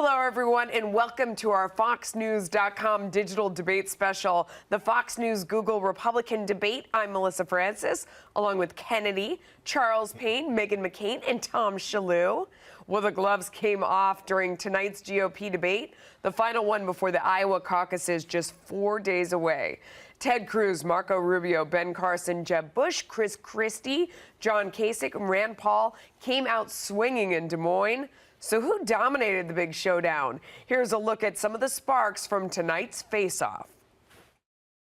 Hello, everyone, and welcome to our FoxNews.com digital debate special, the Fox News Google Republican debate. I'm Melissa Francis, along with Kennedy, Charles Payne, Meghan McCain, and Tom Shalhoub. Well, the gloves came off during tonight's GOP debate, the final one before the Iowa caucuses just 4 days away. Ted Cruz, Marco Rubio, Ben Carson, Jeb Bush, Christie, John Kasich, and Rand Paul came out swinging in Des Moines. So who dominated the big showdown? Here's a look at some of the sparks from tonight's face-off.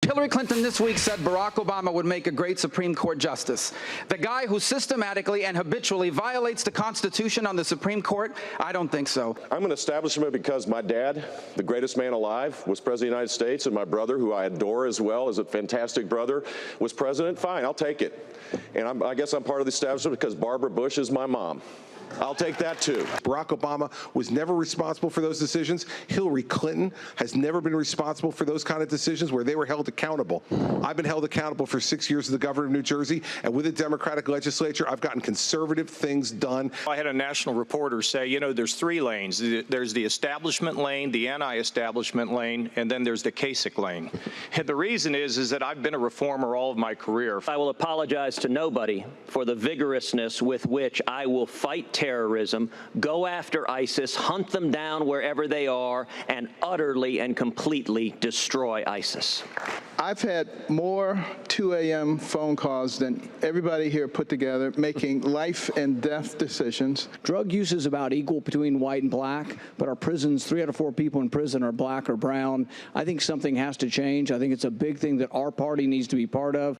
Hillary Clinton this week said Barack Obama would make a great Supreme Court justice. The guy who systematically and habitually violates the Constitution on the Supreme Court? I don't think so. I'm an establishment because my dad, the greatest man alive, was president of the United States, and my brother, who I adore as well, is a fantastic brother, was president. Fine, I'll take it. And I guess I'm part of the establishment because Barbara Bush is my mom. I'll take that, too. Barack Obama was never responsible for those decisions. Hillary Clinton has never been responsible for those kind of decisions where they were held accountable. I've been held accountable for 6 years as the governor of New Jersey, and with the Democratic legislature, I've gotten conservative things done. I had a national reporter say, you know, there's three lanes. There's the establishment lane, the anti-establishment lane, and then there's the Kasich lane. And the reason is that I've been a reformer all of my career. I will apologize to nobody for the vigorousness with which I will fight terrorism, go after ISIS, hunt them down wherever they are, and utterly and completely destroy ISIS. I've had more 2 a.m. phone calls than everybody here put together, making life and death decisions. Drug use is about equal between white and black, but our prisons, 3 out of 4 people in prison are black or brown. I think something has to change. I think it's a big thing that our party needs to be part of.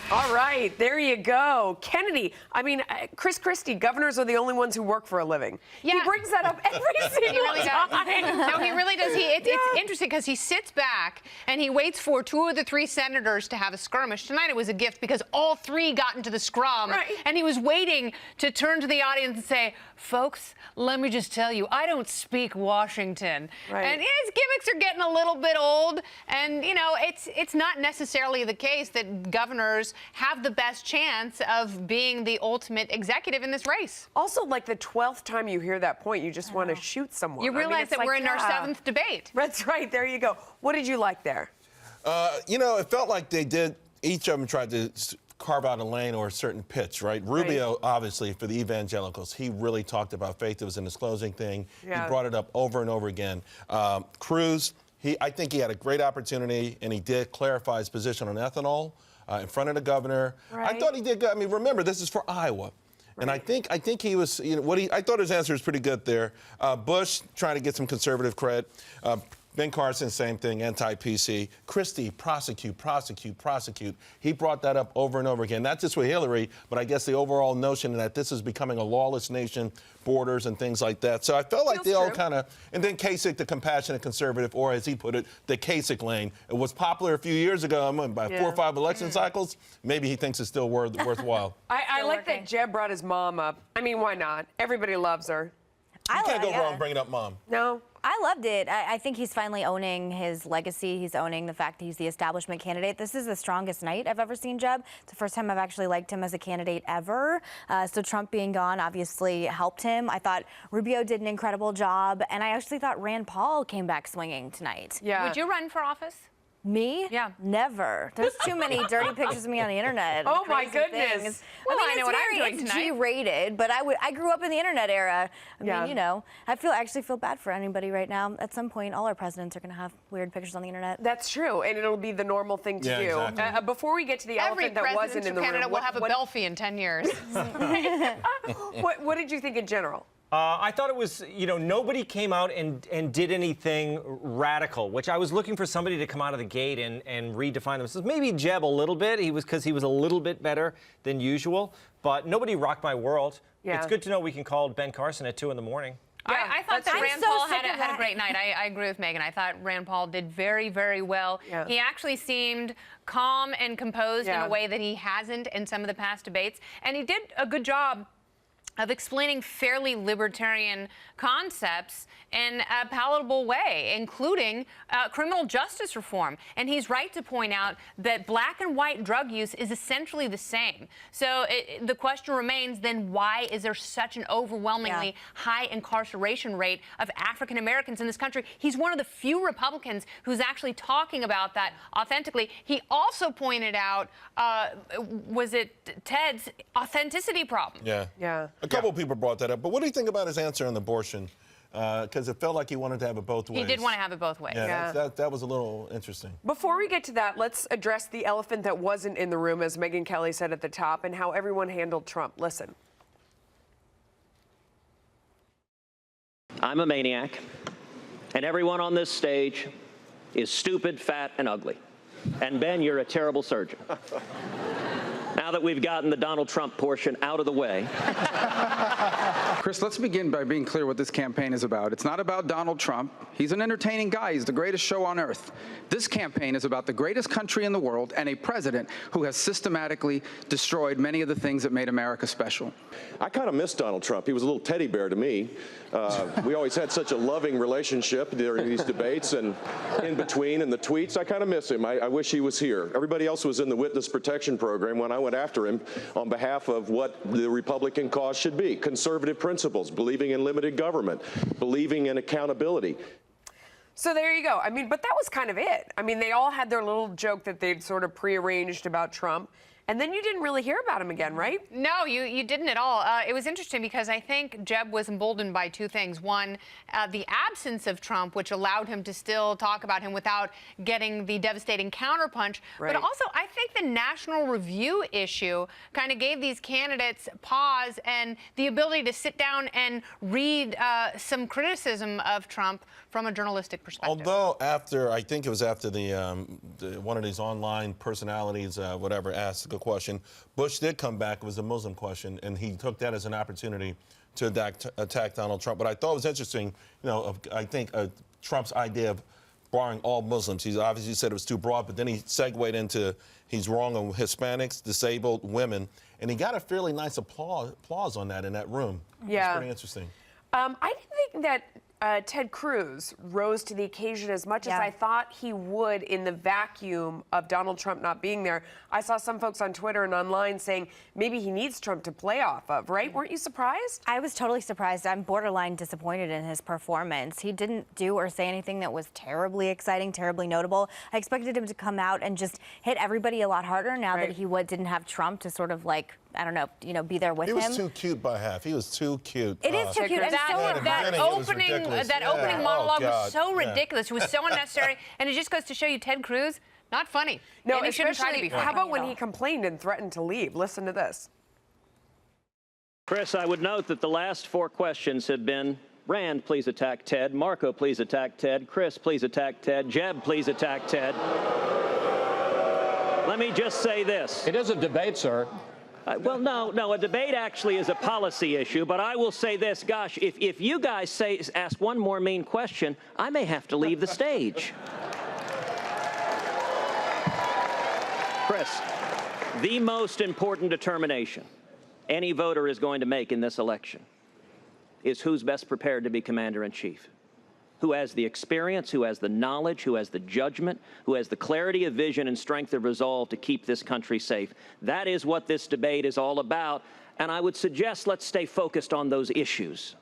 All right, there you go. Kennedy, I mean, Christie, governors are the only ones who work for a living. Yeah. He brings that up every single time. No, he really does. It's interesting because he sits back and he waits for 2 of the 3 senators to have a skirmish. Tonight it was a gift because all 3 got into the scrum. Right. And he was waiting to turn to the audience and say, folks, let me just tell you, I don't speak Washington. Right. And his gimmicks are getting a little bit old. And, you know, it's not necessarily the case that governors have the best chance of being the ultimate executive in this race. Also, like the 12th time you hear that point, you just want to shoot someone. You realize that we're in our 7th debate. That's right. There you go. What did you like there? You know, it felt like each of them tried to carve out a lane or a certain pitch, right? Rubio, obviously, for the evangelicals, he really talked about faith. It was in his closing thing. Yeah. He brought it up over and over again. Cruz, I think he had a great opportunity, and he did clarify his position on ethanol in front of the governor. Right. I thought he did good. I mean, remember, this is for Iowa. Right. And I think he was, you know, I thought his answer was pretty good there. Bush trying to get some conservative credit. Ben Carson, same thing, anti-PC. Christie, prosecute. He brought that up over and over again, not just with Hillary, but I guess the overall notion that this is becoming a lawless nation, borders and things like that. So I felt like they all kind of, and then Kasich, the compassionate conservative, or as he put it, the Kasich lane. It was popular a few years ago, by 4 or 5 election cycles. Maybe he thinks it's still worthwhile. I like that Jeb brought his mom up. I mean, why not? Everybody loves her. You can't go wrong bringing up mom. No. I loved it. I think he's finally owning his legacy. He's owning the fact that he's the establishment candidate. This is the strongest night I've ever seen Jeb. It's the first time I've actually liked him as a candidate ever. So Trump being gone obviously helped him. I thought Rubio did an incredible job. And I actually thought Rand Paul came back swinging tonight. Yeah. Would you run for office? Me? Yeah. Never. There's too many dirty pictures of me on the internet. Oh my goodness. Things. Well, I mean, I know what I'm doing it's tonight. G-rated, but I grew up in the internet era. I mean, you know, I actually feel bad for anybody right now. At some point, all our presidents are going to have weird pictures on the internet. That's true, and it'll be the normal thing to do. Exactly. Before we get to the elephant that wasn't in the room, Canada will have a Belfie in 10 years. What did you think in general? I thought it was, you know, nobody came out and did anything radical, which I was looking for somebody to come out of the gate and redefine themselves. Maybe Jeb a little bit, because he was a little bit better than usual, but nobody rocked my world. Yeah. It's good to know we can call Ben Carson at 2 in the morning. Yeah, I thought that Rand Paul had a great night. I agree with Meghan. I thought Rand Paul did very, very well. Yeah. He actually seemed calm and composed in a way that he hasn't in some of the past debates, and he did a good job of explaining fairly libertarian concepts in a palatable way, including criminal justice reform. And he's right to point out that black and white drug use is essentially the same. So the question remains, then why is there such an overwhelmingly high incarceration rate of African Americans in this country? He's one of the few Republicans who's actually talking about that authentically. He also pointed out, was it Ted's authenticity problem? Yeah. A couple of people brought that up. But what do you think about his answer on abortion? Because it felt like he wanted to have it both ways. He did want to have it both ways. Yeah. That was a little interesting. Before we get to that, let's address the elephant that wasn't in the room, as Megyn Kelly said at the top, and how everyone handled Trump. Listen. I'm a maniac, and everyone on this stage is stupid, fat, and ugly. And Ben, you're a terrible surgeon. Now that we've gotten the Donald Trump portion out of the way. Chris, let's begin by being clear what this campaign is about. It's not about Donald Trump. He's an entertaining guy. He's the greatest show on earth. This campaign is about the greatest country in the world and a president who has systematically destroyed many of the things that made America special. I kind of miss Donald Trump. He was a little teddy bear to me. We always had such a loving relationship during these debates and in between and the tweets. I kind of miss him. I wish he was here. Everybody else was in the witness protection program when I went after him on behalf of what the Republican cause should be. Conservative principles, believing in limited government, believing in accountability. So there you go. I mean, but that was kind of it. I mean, they all had their little joke that they'd sort of prearranged about Trump. And then you didn't really hear about him again, right? No, you didn't at all. It was interesting because I think Jeb was emboldened by two things. One, the absence of Trump, which allowed him to still talk about him without getting the devastating counterpunch. Right. But also, I think the National Review issue kind of gave these candidates pause and the ability to sit down and read some criticism of Trump from a journalistic perspective. Although I think it was after the one of these online personalities, whatever, asked a question, Bush did come back. It was a Muslim question, and he took that as an opportunity to attack Donald Trump. But I thought it was interesting, I think Trump's idea of barring all Muslims. He obviously said it was too broad, but then he segued into he's wrong on Hispanics, disabled, women, and he got a fairly nice applause on that in that room. Yeah. It's pretty interesting. I didn't think that Ted Cruz rose to the occasion as much as I thought he would in the vacuum of Donald Trump not being there. I saw some folks on Twitter and online saying maybe he needs Trump to play off of, right? Weren't you surprised? I was totally surprised. I'm borderline disappointed in his performance. He didn't do or say anything that was terribly exciting, terribly notable. I expected him to come out and just hit everybody a lot harder now that he didn't have Trump to sort of I don't know, be there with him. He was too cute by half. He was too cute. It is too cute. And that opening monologue was so ridiculous. It was so unnecessary. And it just goes to show you Ted Cruz, not funny. No, and he shouldn't try to be funny. How about when he complained and threatened to leave? Listen to this. Chris, I would note that the last 4 questions have been Rand, please attack Ted. Marco, please attack Ted. Chris, please attack Ted. Jeb, please attack Ted. Let me just say this. It is a debate, sir. Well, no, a debate actually is a policy issue, but I will say this, gosh, if you guys ask one more mean question, I may have to leave the stage. Chris, the most important determination any voter is going to make in this election is who's best prepared to be commander-in-chief. Who has the experience, who has the knowledge, who has the judgment, who has the clarity of vision and strength of resolve to keep this country safe. That is what this debate is all about, and I would suggest let's stay focused on those issues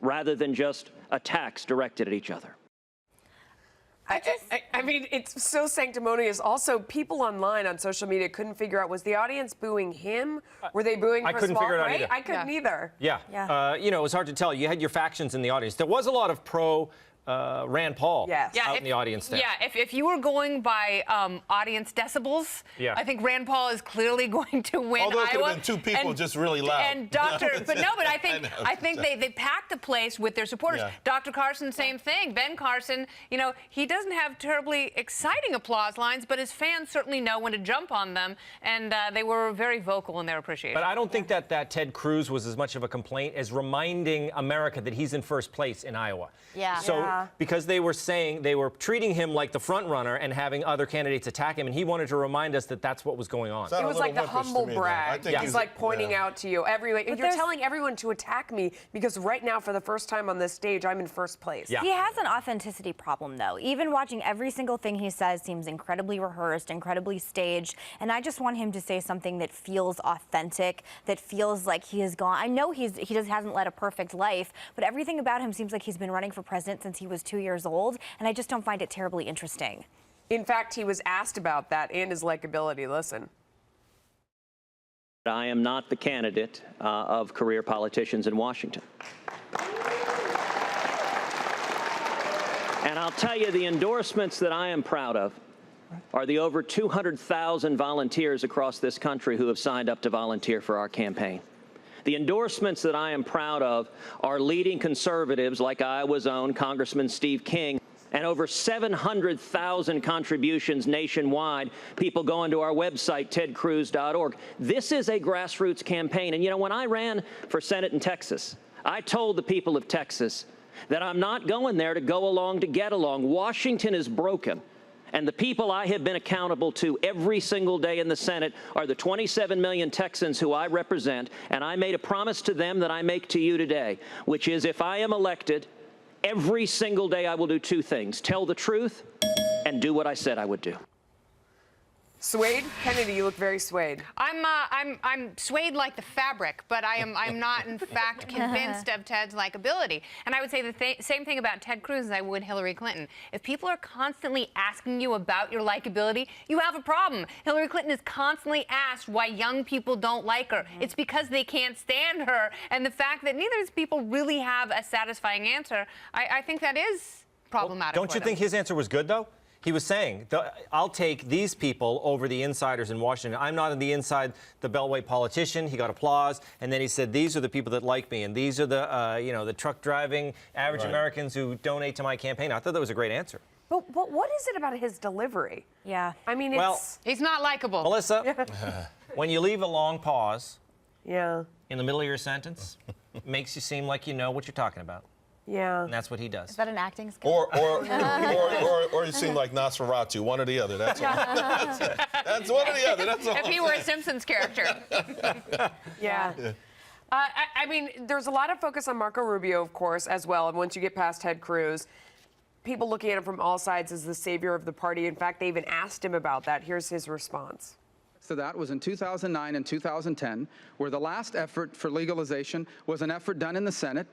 rather than just attacks directed at each other. I mean, it's so sanctimonious. Also, people online on social media couldn't figure out, was the audience booing him? Were they booing Chris couldn't figure it out right? either. I couldn't either. Yeah. It was hard to tell. You had your factions in the audience. There was a lot of pro Rand Paul out in the audience there. Yeah, if you were going by audience decibels, I think Rand Paul is clearly going to win Although it could Iowa. have been 2 people just really loud. And but I think they packed the place with their supporters. Yeah. Dr. Carson, same thing. Ben Carson, he doesn't have terribly exciting applause lines, but his fans certainly know when to jump on them, and they were very vocal in their appreciation. But I don't think that Ted Cruz was as much of a complaint as reminding America that he's in first place in Iowa. Yeah. So because they were treating him like the front runner and having other candidates attack him, and he wanted to remind us that that's what was going on. It was like the humble brag. He's like pointing out to you everywhere. You're telling everyone to attack me because right now, for the first time on this stage, I'm in first place. He has an authenticity problem, though. Even watching every single thing he says seems incredibly rehearsed, incredibly staged, and I just want him to say something that feels authentic, that feels like he has gone. I know he just hasn't led a perfect life, but everything about him seems like he's been running for president since he was 2 years old, and I just don't find it terribly interesting. In fact, he was asked about that and his likability. Listen. I am not the candidate of career politicians in Washington. And I'll tell you, the endorsements that I am proud of are the over 200,000 volunteers across this country who have signed up to volunteer for our campaign. The endorsements that I am proud of are leading conservatives like Iowa's own Congressman Steve King, and over 700,000 contributions nationwide, people going to our website, tedcruz.org. This is a grassroots campaign. And, you know, when I ran for Senate in Texas, I told the people of Texas that I'm not going there to go along to get along. Washington is broken. And the people I have been accountable to every single day in the Senate are the 27 million Texans who I represent. And I made a promise to them that I make to you today, which is if I am elected, every single day I will do two things: tell the truth and do what I said I would do. Swayed? Kennedy, you look very swayed. I'm swayed like the fabric, but I'm not, in fact, convinced of Ted's likability. And I would say the same thing about Ted Cruz as I would Hillary Clinton. If people are constantly asking you about your likability, you have a problem. Hillary Clinton is constantly asked why young people don't like her. It's because they can't stand her. And the fact that neither of these people really have a satisfying answer, I think that is problematic. Don't you think his answer was good, though? He was saying, I'll take these people over the insiders in Washington. I'm not inside the Beltway politician. He got applause. And then he said, these are the people that like me. And these are the, the truck driving average Americans who donate to my campaign. I thought that was a great answer. But what is it about his delivery? Yeah. I mean, he's not likable. Melissa, when you leave a long pause in the middle of your sentence, it makes you seem like you know what you're talking about. Yeah. And that's what he does. Is that an acting skill? Or you seem like Nosferatu, one or the other. That's all. That's one or the other. That's all. If he were a Simpsons character. I mean, there's a lot of focus on Marco Rubio, of course, as well. And once you get past Ted Cruz, people looking at him from all sides as the savior of the party. In fact, they even asked him about that. Here's his response. So that was in 2009 and 2010, where the last effort for legalization was an effort done in the Senate.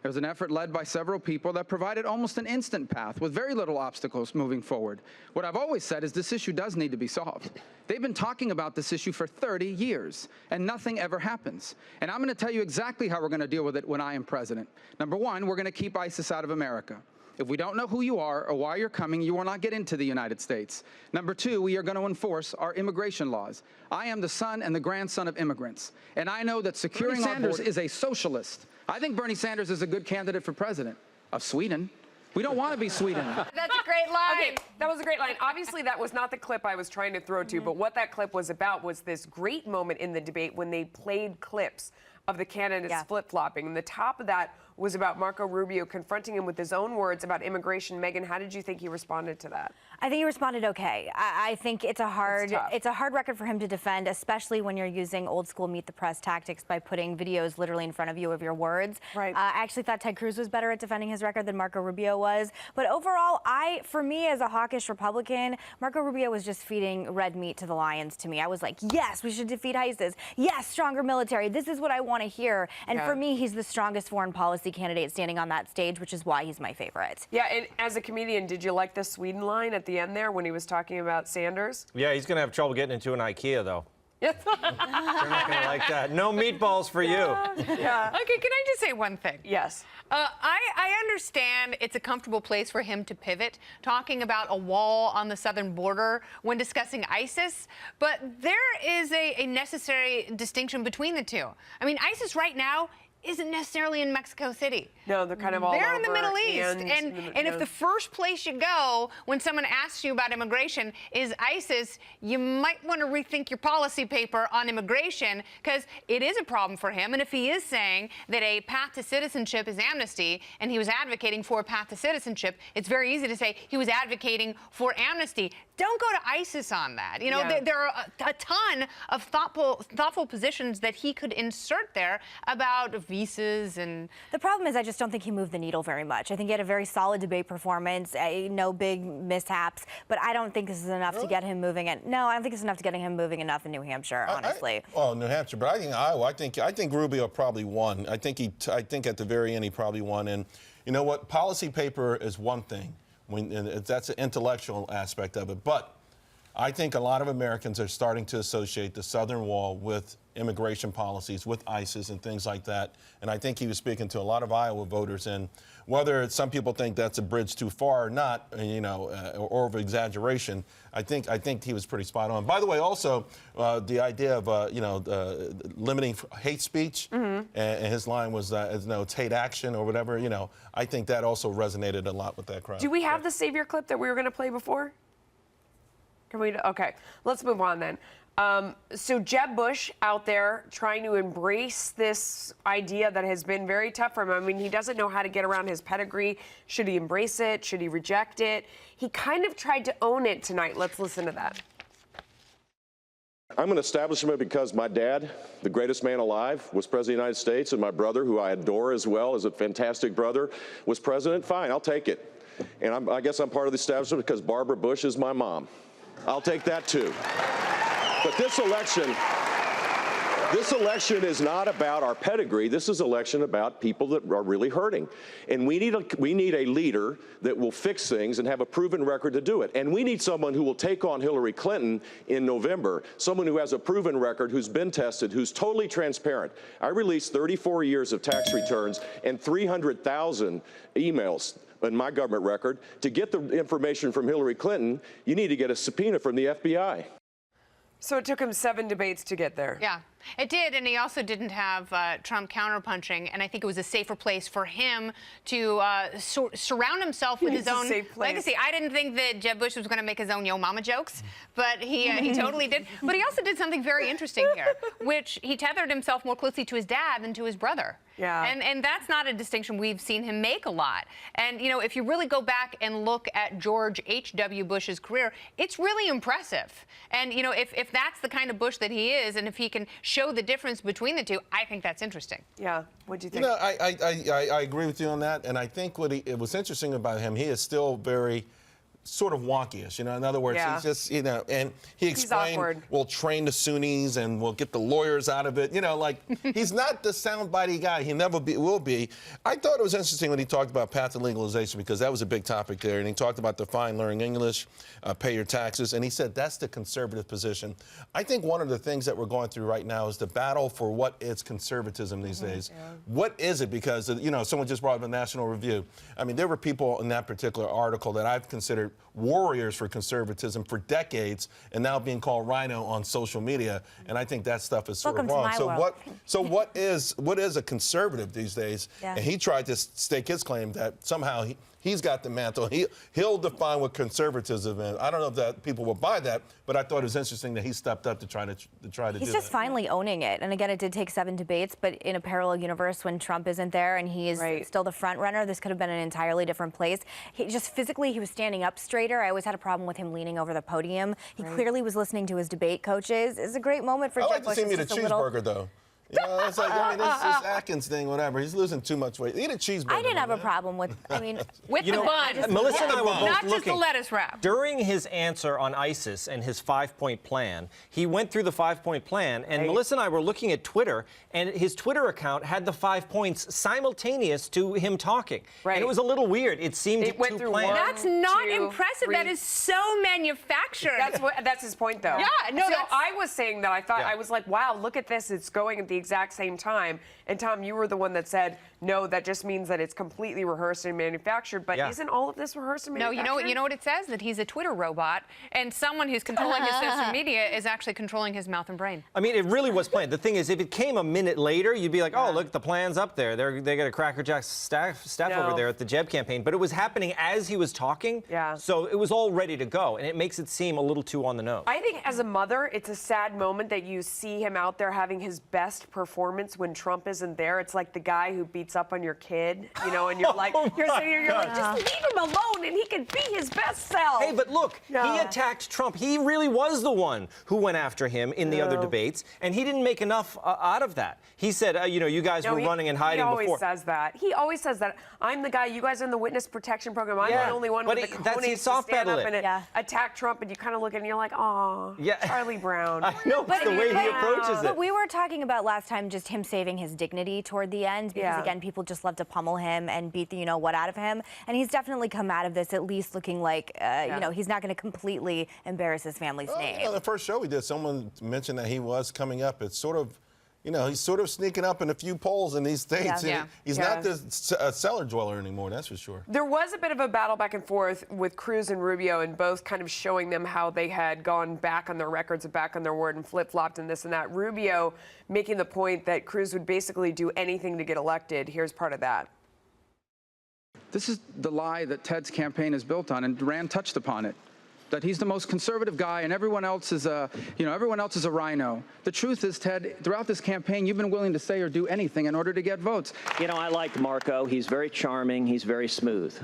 It was an effort led by several people that provided almost an instant path with very little obstacles moving forward. What I've always said is this issue does need to be solved. They've been talking about this issue for 30 years, and nothing ever happens. And I'm going to tell you exactly how we're going to deal with it when I am president. Number one, we're going to keep ISIS out of America. If we don't know who you are or why you're coming, you will not get into the United States. Number two, we are going to enforce our immigration laws. I am the son and the grandson of immigrants, and I know that securing our borders is a socialist. I think Bernie Sanders is a good candidate for president of Sweden. We don't want to be Sweden. That's a great line. Okay, that was a great line. Obviously, that was not the clip I was trying to throw to, but what that clip was about was this great moment in the debate when they played clips of the candidates flip-flopping. And the top of that was about Marco Rubio confronting him with his own words about immigration. Megan, how did you think he responded to that? I think he responded okay. I think it's a hard record for him to defend, especially when you're using old school meet the press tactics by putting videos literally in front of you of your words. Right. I actually thought Ted Cruz was better at defending his record than Marco Rubio was. But overall, for me as a hawkish Republican, Marco Rubio was just feeding red meat to the lions to me. I was like, yes, we should defeat ISIS. Yes, stronger military. This is what I want to hear. And for me, he's the strongest foreign policy candidate standing on that stage, which is why he's my favorite. Yeah, and as a comedian, did you like the Sweden line at the end there when he was talking about Sanders? Yeah, he's going to have trouble getting into an IKEA, though. Yes. They're not going to like that. No meatballs for you. Yeah. Okay, can I just say one thing? Yes. I understand it's a comfortable place for him to pivot, talking about a wall on the southern border when discussing ISIS, but there is a necessary distinction between the two. I mean, ISIS right now isn't necessarily in Mexico City. No, they're kind of all They're in the over Middle East. And if the first place you go when someone asks you about immigration is ISIS, you might want to rethink your policy paper on immigration, because it is a problem for him. And if he is saying that a path to citizenship is amnesty, and he was advocating for a path to citizenship, it's very easy to say he was advocating for amnesty. Don't go to ISIS on that. You know, there are a ton of thoughtful positions that he could insert there about visas. And the problem is, I just don't think he moved the needle very much. I think he had a very solid debate performance, no big mishaps, but I don't think this is enough to get him moving. No, I don't think it's enough to get him moving enough in New Hampshire, honestly. New Hampshire, but I think Iowa. I think Rubio probably won. I think at the very end he probably won. And you know what? Policy paper is one thing. That's an intellectual aspect of it. But I think a lot of Americans are starting to associate the Southern Wall with immigration policies, with ISIS and things like that. And I think he was speaking to a lot of Iowa voters. And whether some people think that's a bridge too far or not, you know, or of exaggeration, I think he was pretty spot on. By the way, also the idea of limiting hate speech, and his line was, it's hate action or whatever. You know, I think that also resonated a lot with that crowd. Do we have the Savior clip that we were going to play before? Can we? Okay, let's move on then. So Jeb Bush out there trying to embrace this idea that has been very tough for him. I mean, he doesn't know how to get around his pedigree. Should he embrace it? Should he reject it? He kind of tried to own it tonight. Let's listen to that. I'm an establishment because my dad, the greatest man alive, was president of the United States, and my brother, who I adore as well, is a fantastic brother, was president. Fine, I'll take it. And I guess I'm part of the establishment because Barbara Bush is my mom. I'll take that too. But this election is not about our pedigree. This is an election about people that are really hurting. And we need a leader that will fix things and have a proven record to do it. And we need someone who will take on Hillary Clinton in November, someone who has a proven record, who's been tested, who's totally transparent. I released 34 years of tax returns and 300,000 emails in my government record. To get the information from Hillary Clinton, you need to get a subpoena from the FBI. So it took him 7 debates to get there. Yeah, it did, and he also didn't have Trump counterpunching, and I think it was a safer place for him to surround himself with his own legacy. I didn't think that Jeb Bush was going to make his own Yo Mama jokes, but he totally did. But he also did something very interesting here, which he tethered himself more closely to his dad than to his brother. Yeah. And that's not a distinction we've seen him make a lot. And, you know, if you really go back and look at George H.W. Bush's career, it's really impressive. And, you know, if that's the kind of Bush that he is, and if he can show the difference between the two, I think that's interesting. Yeah. What do you think? You know, I agree with you on that. And I think it was interesting about him, he is still very sort of wonky-ish, you know. In other words, he's just, you know, and he explained, we'll train the Sunnis and we'll get the lawyers out of it. You know, like, he's not the soundbitey guy. He never will be. I thought it was interesting when he talked about path to legalization, because that was a big topic there. And he talked about define learning English, pay your taxes. And he said that's the conservative position. I think one of the things that we're going through right now is the battle for what is conservatism these days. Yeah. What is it? Because, you know, someone just brought up a National Review. I mean, there were people in that particular article that I've considered warriors for conservatism for decades, and now being called rhino on social media. And I think that stuff is sort of wrong. So what is a conservative these days? Yeah. And he tried to stake his claim that somehow he's got the mantle. He'll define what conservatism is. I don't know if that people will buy that, but I thought it was interesting that he stepped up to try to do that. He's just finally owning it. And again, it did take 7 debates, but in a parallel universe when Trump isn't there and he is still the front runner, this could have been an entirely different place. He just physically, he was standing up straighter. I always had a problem with him leaning over the podium. He clearly was listening to his debate coaches. It's a great moment for Jeb Bush. I'd like to see him eat a cheeseburger, though. You know, it's like, I mean, this Atkins thing, whatever. He's losing too much weight. Eat a cheeseburger. I didn't have a problem with, I mean, with the bun. Melissa and I were both not looking. Just the lettuce wrap. During his answer on ISIS and his 5-point plan, he went through the 5-point plan, and Melissa and I were looking at Twitter, and his Twitter account had the 5 points simultaneous to him talking. And it was a little weird. It seemed it went through planned. That's not impressive. 3. That is so manufactured. That's his point, though. Yeah, no, so I was saying that I thought, I was like, wow, look at this. It's going at the exact same time. And Tom, you were the one that said, no, that just means that it's completely rehearsed and manufactured. But isn't all of this rehearsed and manufactured? No, you know what it says? That he's a Twitter robot, and someone who's controlling his social media is actually controlling his mouth and brain. I mean, it really was planned. The thing is, if it came a minute later, you'd be like, oh, look, the plan's up there. They got a Cracker Jack staff over there at the Jeb campaign. But it was happening as he was talking. Yeah. So it was all ready to go, and it makes it seem a little too on the nose. I think as a mother, it's a sad moment that you see him out there having his best performance when Trump isn't there. It's like the guy who beats up on your kid, you know, and you're like, you're sitting here, you're like, just leave him alone and he can be his best self. Hey, but look, he attacked Trump. He really was the one who went after him in the other debates, and he didn't make enough out of that. He said, you know, you guys were running and hiding before. He always says that. He always says that. I'm the guy, you guys are in the witness protection program. I'm the only one with the cojones to stand up and attack Trump, and you kind of look at it and you're like, aw, Charlie Brown. I know, it's the way he approaches it. But we were talking about last time just him saving his dignity toward the end, because again, people just love to pummel him and beat the you know what out of him, and he's definitely come out of this at least looking like you know, he's not going to completely embarrass his family's name. You know, the first show we did, someone mentioned that he was coming up. It's sort of, you know, he's sort of sneaking up in a few polls in these states. He's not the cellar dweller anymore, that's for sure. There was a bit of a battle back and forth with Cruz and Rubio, and both kind of showing them how they had gone back on their records and back on their word and flip-flopped and this and that. Rubio making the point that Cruz would basically do anything to get elected. Here's part of that. This is the lie that Ted's campaign is built on, and Rand touched upon it. That he's the most conservative guy and everyone else is a rhino. The truth is, Ted, throughout this campaign, you've been willing to say or do anything in order to get votes. You know, I like Marco. He's very charming. He's very smooth.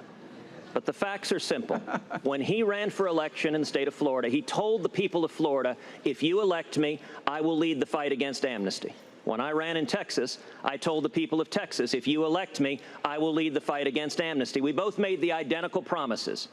But the facts are simple. When he ran for election in the state of Florida, he told the people of Florida, if you elect me, I will lead the fight against amnesty. When I ran in Texas, I told the people of Texas, if you elect me, I will lead the fight against amnesty. We both made the identical promises.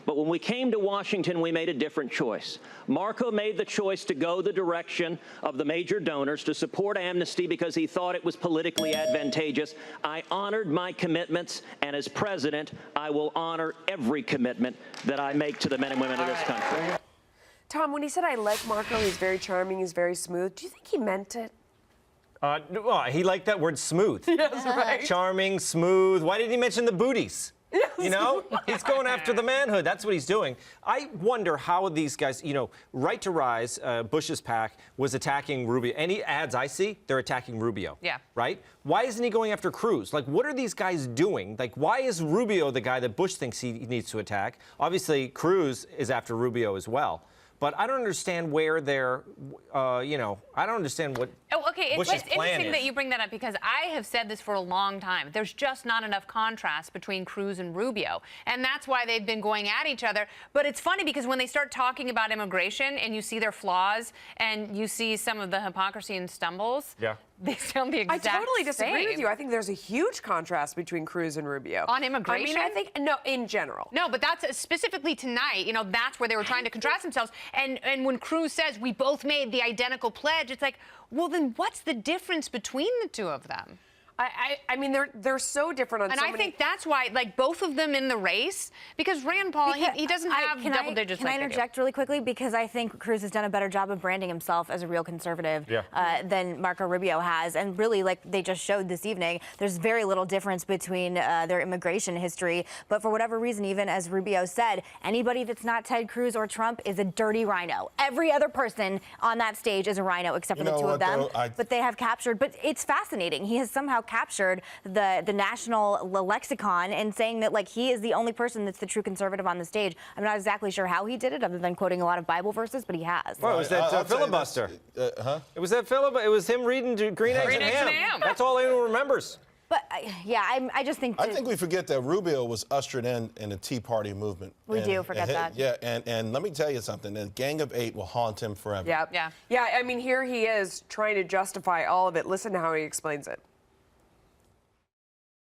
But when we came to Washington, we made a different choice. Marco made the choice to go the direction of the major donors to support amnesty because he thought it was politically advantageous. I honored my commitments, and as president, I will honor every commitment that I make to the men and women of this country. Tom, when he said, I like Marco, he's very charming, he's very smooth, do you think he meant it? Well, he liked that word smooth. Yes, right. Charming, smooth. Why did he mention the booties? Yes. You know, he's going after the manhood. That's what he's doing. I wonder how these guys, you know, Right to Rise, Bush's PAC, was attacking Rubio. Any ads I see, they're attacking Rubio. Yeah. Right? Why isn't he going after Cruz? Like, what are these guys doing? Like, why is Rubio the guy that Bush thinks he needs to attack? Obviously, Cruz is after Rubio as well. But I don't understand where they're, you know, I don't understand what Bush's it's plan interesting is. that you bring that up, because I have said this for a long time. There's just not enough contrast between Cruz and Rubio. And that's why they've been going at each other. But it's funny because when they start talking about immigration and you see their flaws and you see some of the hypocrisy and stumbles, they sound the exact same. I totally disagree with you. I think there's a huge contrast between Cruz and Rubio. On immigration? I mean, I think, no, in general. No, but that's specifically tonight, you know, that's where they were trying to contrast themselves. And when Cruz says we both made the identical pledge, it's like, well, then what's the difference between the two of them? I mean, they're so different on and so I many... think that's why, like, both of them in the race, because Rand Paul, he doesn't have double digits like Can I interject really quickly? Because I think Cruz has done a better job of branding himself as a real conservative than Marco Rubio has. And really, like they just showed this evening, there's very little difference between their immigration history. But for whatever reason, even as Rubio said, anybody that's not Ted Cruz or Trump is a dirty rhino. Every other person on that stage is a rhino except for the two of them. But they have captured, but it's fascinating. He has somehow captured the national lexicon and saying that, like, he is the only person that's the true conservative on the stage. I'm not exactly sure how he did it, other than quoting a lot of Bible verses, but he has. Well, it was that filibuster. It was that filibuster. It was him reading Green Eggs and Ham. That's all anyone remembers. But I just think. I think we forget that Rubio was ushered in the Tea Party movement. We do forget that. Yeah, and let me tell you something. The Gang of Eight will haunt him forever. Yeah. I mean, here he is trying to justify all of it. Listen to how he explains it.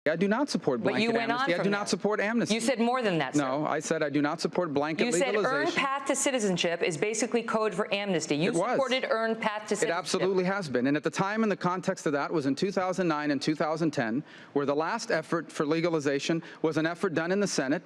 I do not support blanket amnesty. I do not support amnesty. You said more than that, sir. No, I said I do not support blanket legalization. You said earned path to citizenship is basically code for amnesty. You supported earned path to citizenship. It absolutely has been. And at the time and the context of that was in 2009 and 2010, where the last effort for legalization was an effort done in the Senate.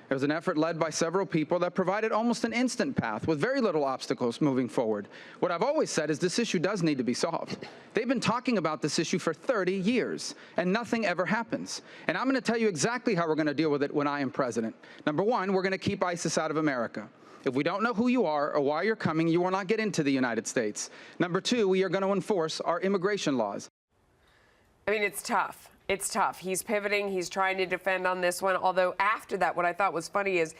It was an effort led by several people that provided almost an instant path with very little obstacles moving forward. What I've always said is this issue does need to be solved. They've been talking about this issue for 30 years, and nothing ever happens. And I'm going to tell you exactly how we're going to deal with it when I am president. Number one, we're going to keep ISIS out of America. If we don't know who you are or why you're coming, you will not get into the United States. Number two, we are going to enforce our immigration laws. I mean, it's tough. It's tough. He's pivoting. He's trying to defend on this one. Although after that, what I thought was funny is,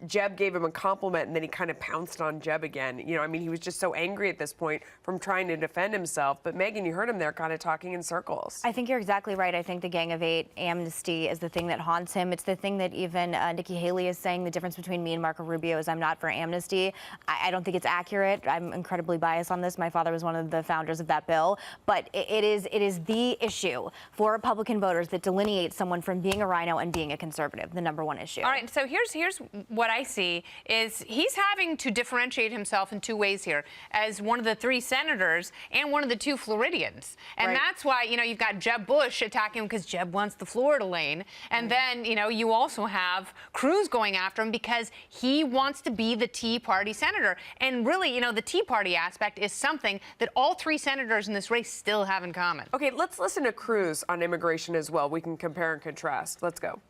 Jeb gave him a compliment and then he kind of pounced on Jeb again. I mean, he was just so angry at this point from trying to defend himself. But Megan, you heard him there kind of talking in circles. I think you're exactly right. I think the Gang of Eight amnesty is the thing that haunts him. It's the thing that even Nikki Haley is saying. The difference between me and Marco Rubio is I'm not for amnesty. I don't think it's accurate. I'm incredibly biased on this. My father was one of the founders of that bill. But it is the issue for Republican voters that delineates someone from being a rhino and being a conservative, the number one issue. All right, so here's what I see is he's having to differentiate himself in two ways here, as one of the three senators and one of the two Floridians. And that's why, you've got Jeb Bush attacking him because Jeb wants the Florida lane. And then, you also have Cruz going after him because he wants to be the Tea Party senator. And really, the Tea Party aspect is something that all three senators in this race still have in common. Okay, let's listen to Cruz on immigration as well. We can compare and contrast. Let's go.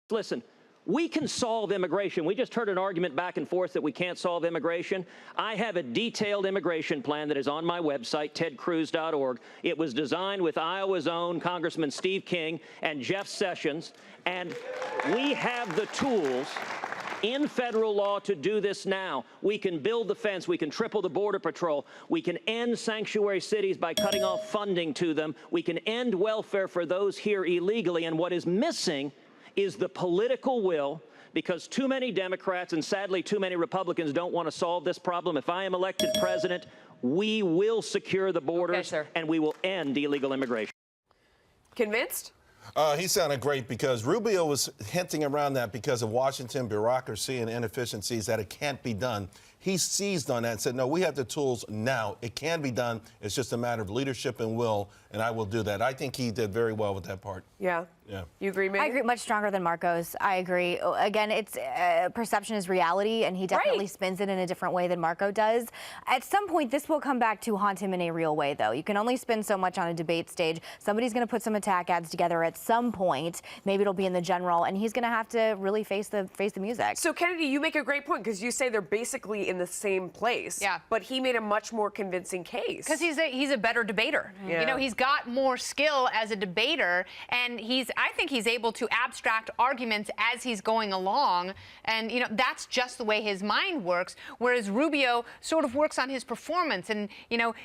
Listen, we can solve immigration. We just heard an argument back and forth that we can't solve immigration. I have a detailed immigration plan that is on my website, tedcruz.org. It was designed with Iowa's own Congressman Steve King and Jeff Sessions, and we have the tools in federal law to do this now. We can build the fence. We can triple the Border Patrol. We can end sanctuary cities by cutting off funding to them. We can end welfare for those here illegally. And what is missing is the political will, because too many Democrats and sadly too many Republicans don't want to solve this problem. If I am elected president, we will secure the borders and we will end illegal immigration. Convinced? He sounded great because Rubio was hinting around that because of Washington bureaucracy and inefficiencies that it can't be done. He seized on that and said, no, we have the tools now. It can be done. It's just a matter of leadership and will, and I will do that. I think he did very well with that part. Yeah. Yeah. You agree, Megan? I agree. Much stronger than Marco's. I agree. Again, it's perception is reality, and he definitely spins it in a different way than Marco does. At some point, this will come back to haunt him in a real way, though. You can only spin so much on a debate stage. Somebody's going to put some attack ads together at some point. Maybe it'll be in the general, and he's going to have to really face the music. So, Kennedy, you make a great point because you say they're basically in the same place. Yeah. But he made a much more convincing case. Because he's a better debater. Yeah. He's got more skill as a debater, and I think he's able to abstract arguments as he's going along, and that's just the way his mind works. Whereas Rubio sort of works on his performance, and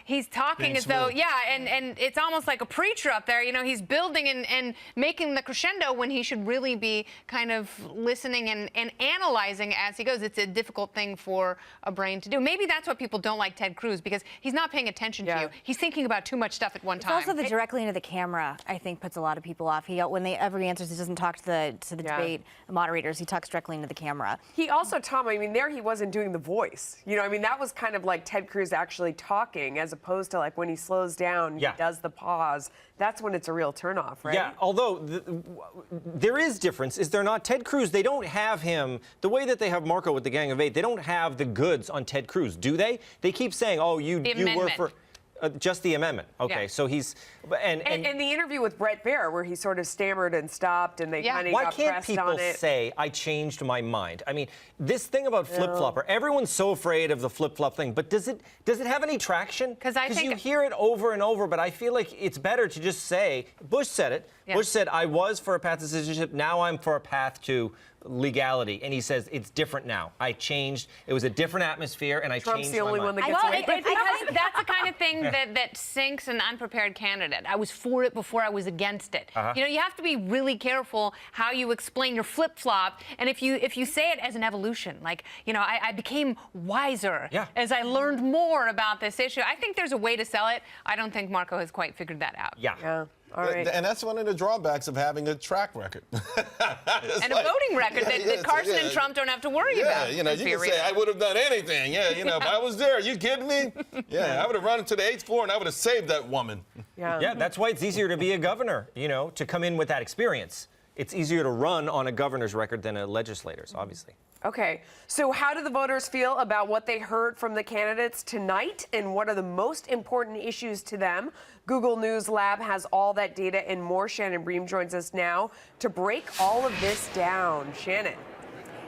he's talking as though and it's almost like a preacher up there. He's building and making the crescendo when he should really be kind of listening and analyzing as he goes. It's a difficult thing for a brain to do. Maybe that's what people don't like Ted Cruz, because he's not paying attention to you. He's thinking about too much stuff at one time. It's also the directly into the camera, I think, puts a lot of people off. When they ever answers, he doesn't talk to the debate moderators. He talks directly into the camera. He also, Tom, there he wasn't doing the voice. That was kind of like Ted Cruz actually talking, as opposed to like when he slows down, he does the pause. That's when it's a real turnoff, right? Yeah, although there is difference, is there not? Ted Cruz, they don't have him, the way that they have Marco with the Gang of Eight, they don't have the goods on Ted Cruz, do they? They keep saying, oh, you were for... just the amendment. Okay, so he's... And the interview with Brett Baer, where he sort of stammered and stopped, and they kind of got pressed on it. Why can't people say, I changed my mind? I mean, this thing about flip-flopper, everyone's so afraid of the flip-flop thing, but does it have any traction? Because you hear it over and over, but I feel like it's better to just say, Bush said it. Bush said, I was for a path to citizenship, now I'm for a path to legality, and he says it's different now. I changed. It was a different atmosphere, and I changed my mind. Trump's the only one that gets away. Because that's the kind of thing that sinks an unprepared candidate. I was for it before I was against it. You have to be really careful how you explain your flip-flop, and if you say it as an evolution, like I became wiser as I learned more about this issue. I think there's a way to sell it. I don't think Marco has quite figured that out. Yeah. All right. And that's one of the drawbacks of having a track record. And a voting record that Carson and Trump don't have to worry about. You can say, I would have done anything. If I was there. Are you kidding me? I would have run to the 8th floor and I would have saved that woman. Yeah, that's why it's easier to be a governor, to come in with that experience. it's easier to run on a governor's record than a legislator's, obviously. Okay, so how do the voters feel about what they heard from the candidates tonight, and what are the most important issues to them? Google News Lab has all that data and more. Shannon Bream joins us now to break all of this down. Shannon.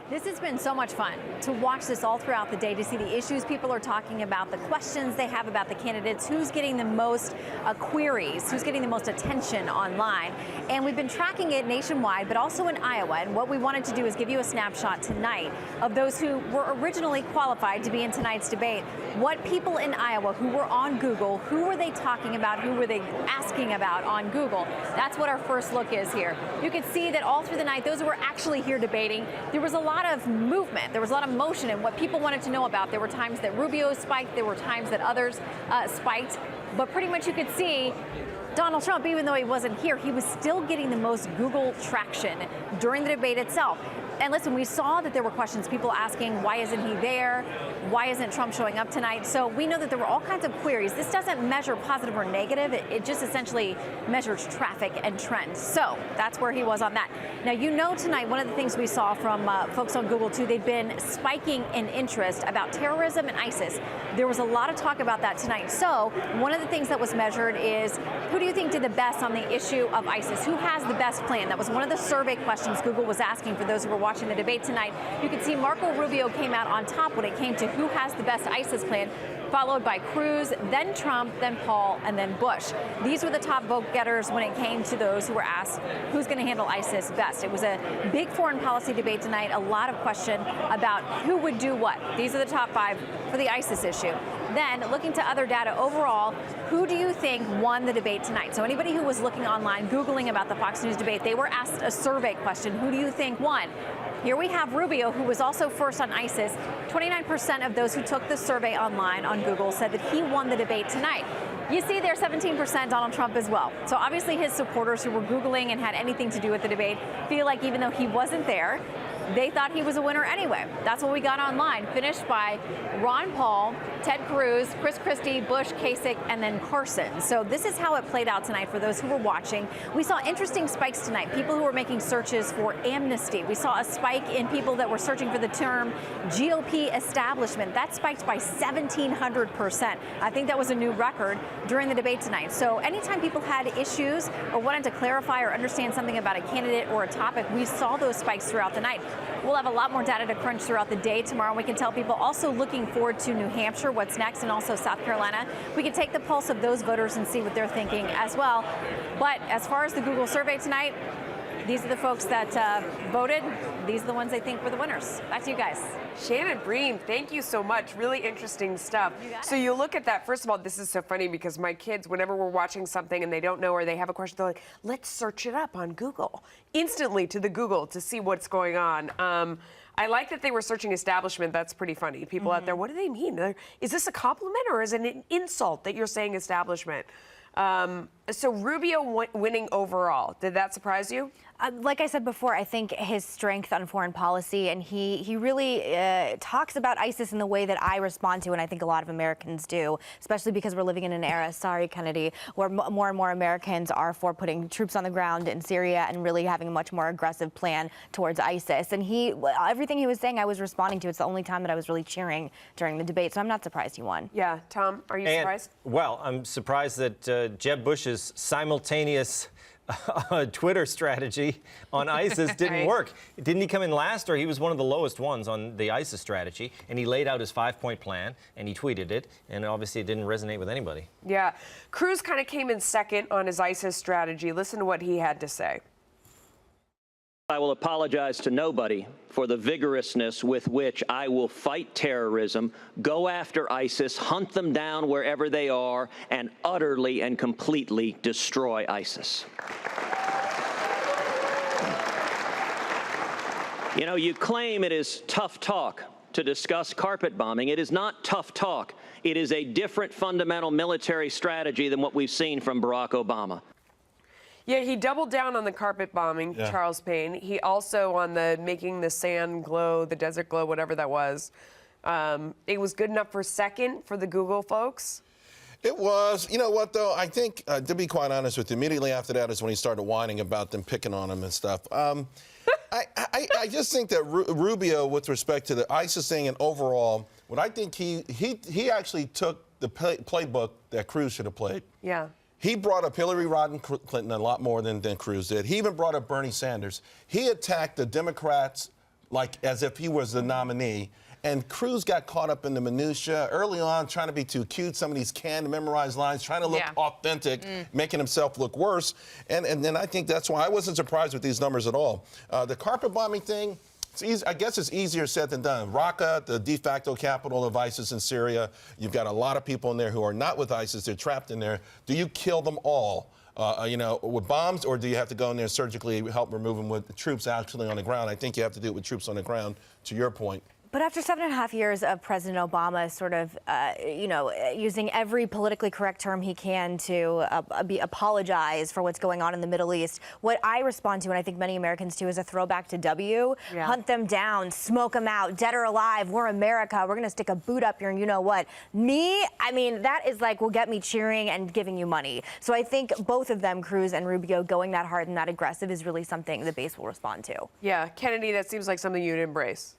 This has been so much fun to watch this all throughout the day, to see the issues people are talking about, the questions they have about the candidates, who's getting the most queries, who's getting the most attention online. And we've been tracking it nationwide, but also in Iowa. And what we wanted to do is give you a snapshot tonight of those who were originally qualified to be in tonight's debate. What people in Iowa who were on Google, who were they talking about, who were they asking about on Google? That's what our first look is here. You can see that all through the night, those who were actually here debating, there was a lot of movement. There was a lot of motion in what people wanted to know about. There were times that Rubio spiked. There were times that others spiked. But pretty much you could see Donald Trump, even though he wasn't here, he was still getting the most Google traction during the debate itself. And listen, we saw that there were questions, people asking, why isn't he there? Why isn't Trump showing up tonight? So we know that there were all kinds of queries. This doesn't measure positive or negative. It just essentially measures traffic and trends. So that's where he was on that. Now, you know, tonight, one of the things we saw from folks on Google, too, they've been spiking in interest about terrorism and ISIS. There was a lot of talk about that tonight. So one of the things that was measured is, who do you think did the best on the issue of ISIS? Who has the best plan? That was one of the survey questions Google was asking for those who were watching the debate tonight. You can see Marco Rubio came out on top when it came to who has the best ISIS plan, followed by Cruz, then Trump, then Paul, and then Bush. These were the top vote getters when it came to those who were asked who's going to handle ISIS best. It was a big foreign policy debate tonight, a lot of question about who would do what. These are the top 5 for the ISIS issue. Then, looking to other data overall, who do you think won the debate tonight? So anybody who was looking online, Googling about the Fox News debate, they were asked a survey question. Who do you think won? Here we have Rubio, who was also first on ISIS. 29% of those who took the survey online on Google said that he won the debate tonight. You see there 17% Donald Trump as well. So obviously his supporters who were Googling and had anything to do with the debate feel like even though he wasn't there, they thought he was a winner anyway. That's what we got online, finished by Ron Paul, Ted Cruz, Christie, Bush, Kasich, and then Carson. So this is how it played out tonight for those who were watching. We saw interesting spikes tonight, people who were making searches for amnesty. We saw a spike in people that were searching for the term GOP establishment. That spiked by 1,700%. I think that was a new record during the debate tonight. So anytime people had issues or wanted to clarify or understand something about a candidate or a topic, we saw those spikes throughout the night. We'll have a lot more data to crunch throughout the day tomorrow. We can tell people also looking forward to New Hampshire, what's next, and also South Carolina. We can take the pulse of those voters and see what they're thinking as well. But as far as the Google survey tonight, these are the folks that voted. These are the ones they think were the winners. Back to you guys. Shannon Bream, thank you so much. Really interesting stuff. So you look at that. First of all, this is so funny because my kids, whenever we're watching something and they don't know or they have a question, they're like, let's search it up on Google. Instantly to the Google to see what's going on. I like that they were searching establishment. That's pretty funny. People out there, what do they mean? Is this a compliment or is it an insult that you're saying establishment? So Rubio winning overall, did that surprise you? Like I said before, I think his strength on foreign policy, and he really talks about ISIS in the way that I respond to, and I think a lot of Americans do, especially because we're living in an era, sorry, Kennedy, where more and more Americans are for putting troops on the ground in Syria and really having a much more aggressive plan towards ISIS. And everything he was saying, I was responding to. It's the only time that I was really cheering during the debate, so I'm not surprised he won. Yeah, Tom, are you surprised? Well, I'm surprised that Jeb Bush's simultaneous Twitter strategy on ISIS didn't work. Didn't he come in last, or he was one of the lowest ones on the ISIS strategy? And he laid out his 5-point plan, and he tweeted it, and obviously it didn't resonate with anybody. Yeah. Cruz kind of came in second on his ISIS strategy. Listen to what he had to say. I will apologize to nobody for the vigorousness with which I will fight terrorism, go after ISIS, hunt them down wherever they are, and utterly and completely destroy ISIS. You know, you claim it is tough talk to discuss carpet bombing. It is not tough talk. It is a different fundamental military strategy than what we've seen from Barack Obama. Yeah, he doubled down on the carpet bombing, Charles Payne. He also on the making the sand glow, the desert glow, whatever that was. It was good enough for second for the Google folks. It was. You know what, though? I think, to be quite honest with you, immediately after that is when he started whining about them picking on him and stuff. I just think that Rubio, with respect to the ISIS thing and overall, what I think he actually took the playbook that Cruz should have played. Yeah. He brought up Hillary Rodham Clinton a lot more than Cruz did. He even brought up Bernie Sanders. He attacked the Democrats like as if he was the nominee. And Cruz got caught up in the minutia early on, trying to be too cute, some of these canned, memorized lines, trying to look authentic, making himself look worse. And then I think that's why I wasn't surprised with these numbers at all. The carpet bombing thing, it's easy, I guess it's easier said than done. Raqqa, the de facto capital of ISIS in Syria, you've got a lot of people in there who are not with ISIS. They're trapped in there. Do you kill them all? With bombs, or do you have to go in there and surgically help remove them with the troops actually on the ground? I think you have to do it with troops on the ground, to your point. But after 7.5 years of President Obama sort of, using every politically correct term he can to apologize for what's going on in the Middle East, what I respond to, and I think many Americans do, is a throwback to W. Yeah. Hunt them down, smoke them out, dead or alive. We're America. We're going to stick a boot up your you-know-what. Me, I mean, that is like will get me cheering and giving you money. So I think both of them, Cruz and Rubio, going that hard and that aggressive is really something the base will respond to. Yeah, Kennedy, that seems like something you'd embrace.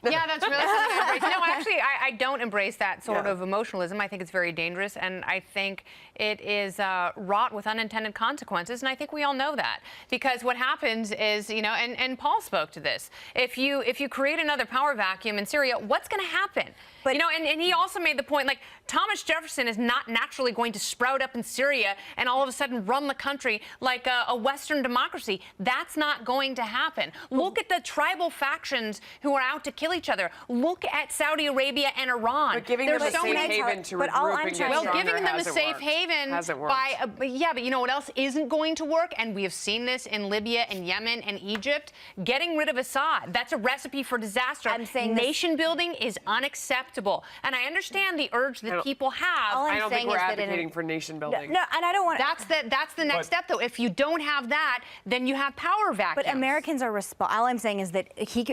Yeah, that's really something I embrace. No, actually, I don't embrace that sort of emotionalism. I think it's very dangerous, and I think it is wrought with unintended consequences, and I think we all know that. Because what happens is, and Paul spoke to this, if you create another power vacuum in Syria, what's going to happen? But, and he also made the point, like, Thomas Jefferson is not naturally going to sprout up in Syria and all of a sudden run the country like a Western democracy. That's not going to happen. Look at the tribal factions who are out to kill each other. Look at Saudi Arabia and Iran. But giving them a safe haven to regroup and get stronger giving them a safe haven by, but you know what else isn't going to work? And we have seen this in Libya and Yemen and Egypt. Getting rid of Assad. That's a recipe for disaster. I'm saying nation building is unacceptable. And I understand the urge that people have. I don't think we're advocating for nation building. No, and I don't want. That's the next step, though. If you don't have that, then you have power vacuums. But Americans are all I'm saying is that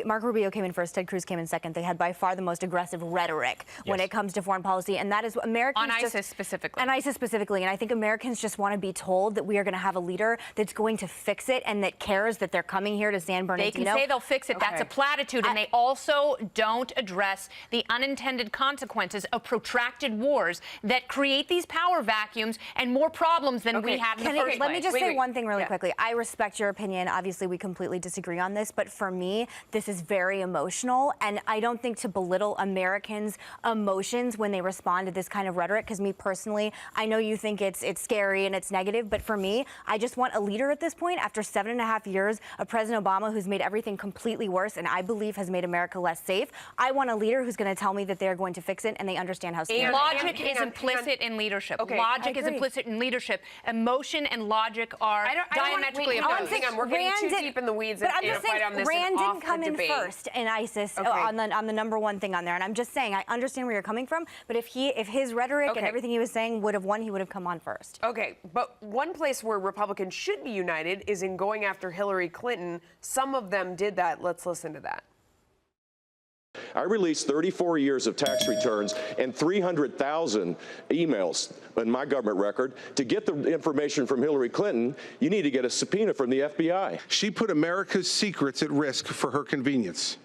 Marco Rubio came in first, Ted Cruz came in second. They had by far the most aggressive rhetoric when it comes to foreign policy, and that is what Americans on ISIS specifically. And ISIS specifically, and I think Americans just want to be told that we are going to have a leader that's going to fix it and that cares that they're coming here to San Bernardino. They can say they'll fix it. Okay. That's a platitude, and they also don't address the unintended consequences of protracted wars that create these power vacuums and more problems than we had in the first place. Let me just say one thing really quickly. I respect your opinion. Obviously, we completely disagree on this, but for me, this is very emotional, and I don't think to belittle Americans' emotions when they respond to this kind of rhetoric, because me personally, I know you think it's scary and it's negative, but for me, I just want a leader at this point, after 7.5 years of President Obama, who's made everything completely worse and I believe has made America less safe. I want a leader who's going to tell me that they're going to fix it and they understand how scary. Logic is implicit in leadership. Okay. Logic is implicit in leadership. Emotion and logic are diametrically opposed. We're getting too deep in the weeds. But I'm just saying, Rand didn't come in first in ISIS on the number one thing on there. And I'm just saying, I understand where you're coming from, but if his rhetoric and everything he was saying would have won, he would have come on first. Okay, but one place where Republicans should be united is in going after Hillary Clinton. Some of them did that. Let's listen to that. I released 34 years of tax returns and 300,000 emails in my government record. To get the information from Hillary Clinton, you need to get a subpoena from the FBI. She put America's secrets at risk for her convenience.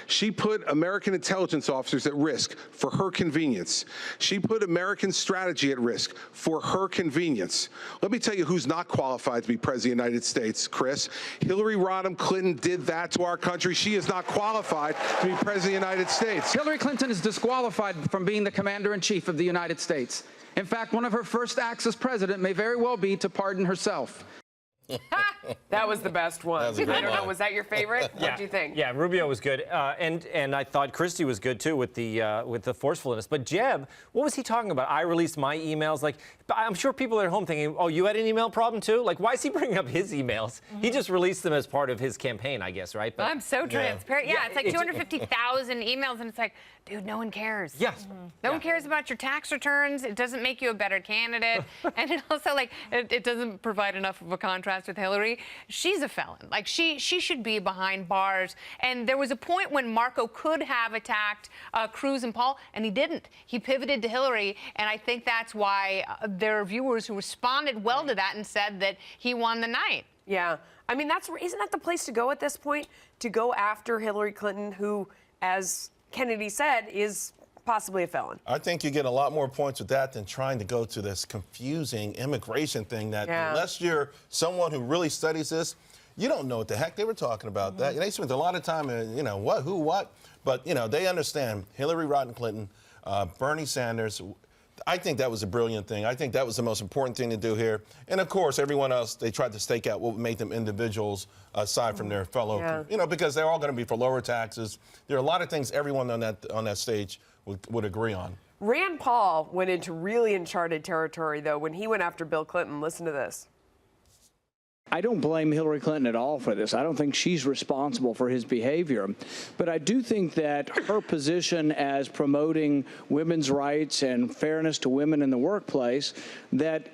She put American intelligence officers at risk for her convenience. She put American strategy at risk for her convenience. Let me tell you who's not qualified to be President of the United States, Chris. Hillary Rodham Clinton did that to our country. She is not qualified to be President of the United States. Hillary Clinton is disqualified from being the Commander-in-Chief of the United States. In fact, one of her first acts as president may very well be to pardon herself. That was the best one. I don't know. Was that your favorite? Yeah. What do you think? Yeah, Rubio was good, and I thought Christie was good too with the forcefulness. But Jeb, what was he talking about? I released my emails. Like, I'm sure people at home thinking, "Oh, you had an email problem too?" Like, why is he bringing up his emails? He just released them as part of his campaign, I guess, right? But I'm so transparent. Yeah, it's like 250,000 emails, and it's like, dude, no one cares. Yes. No one cares about your tax returns. It doesn't make you a better candidate, and it also it doesn't provide enough of a contrast has with Hillary, she's a felon. Like, she should be behind bars. And there was a point when Marco could have attacked Cruz and Paul, and he didn't. He pivoted to Hillary, and I think that's why there are viewers who responded well to that and said that he won the night. Yeah. I mean, isn't that the place to go at this point? To go after Hillary Clinton, who, as Kennedy said, is possibly a felon. I think you get a lot more points with that than trying to go to this confusing immigration thing that unless you're someone who really studies this, you don't know what the heck they were talking about. That they spent a lot of time in, what, who, what. But, they understand Hillary Rodham Clinton, Bernie Sanders. I think that was a brilliant thing. I think that was the most important thing to do here. And, of course, everyone else, they tried to stake out what would make them individuals aside from their fellow, because they're all going to be for lower taxes. There are a lot of things everyone on that stage would agree on. Rand Paul went into really uncharted territory, though, when he went after Bill Clinton. Listen to this. I don't blame Hillary Clinton at all for this. I don't think she's responsible for his behavior. But I do think that her position as promoting women's rights and fairness to women in the workplace, that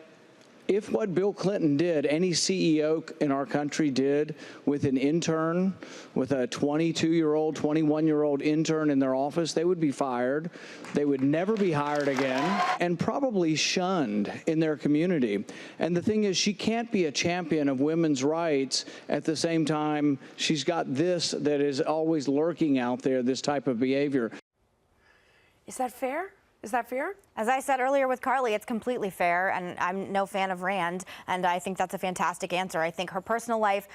if what Bill Clinton did, any CEO in our country did with an intern, with a 22-year-old, 21-year-old intern in their office, they would be fired. They would never be hired again and probably shunned in their community. And the thing is, she can't be a champion of women's rights at the same time she's got this that is always lurking out there, this type of behavior. Is that fair? Is that fair? As I said earlier with Carly, it's completely fair, and I'm no fan of Rand, and I think that's a fantastic answer. I think her personal life,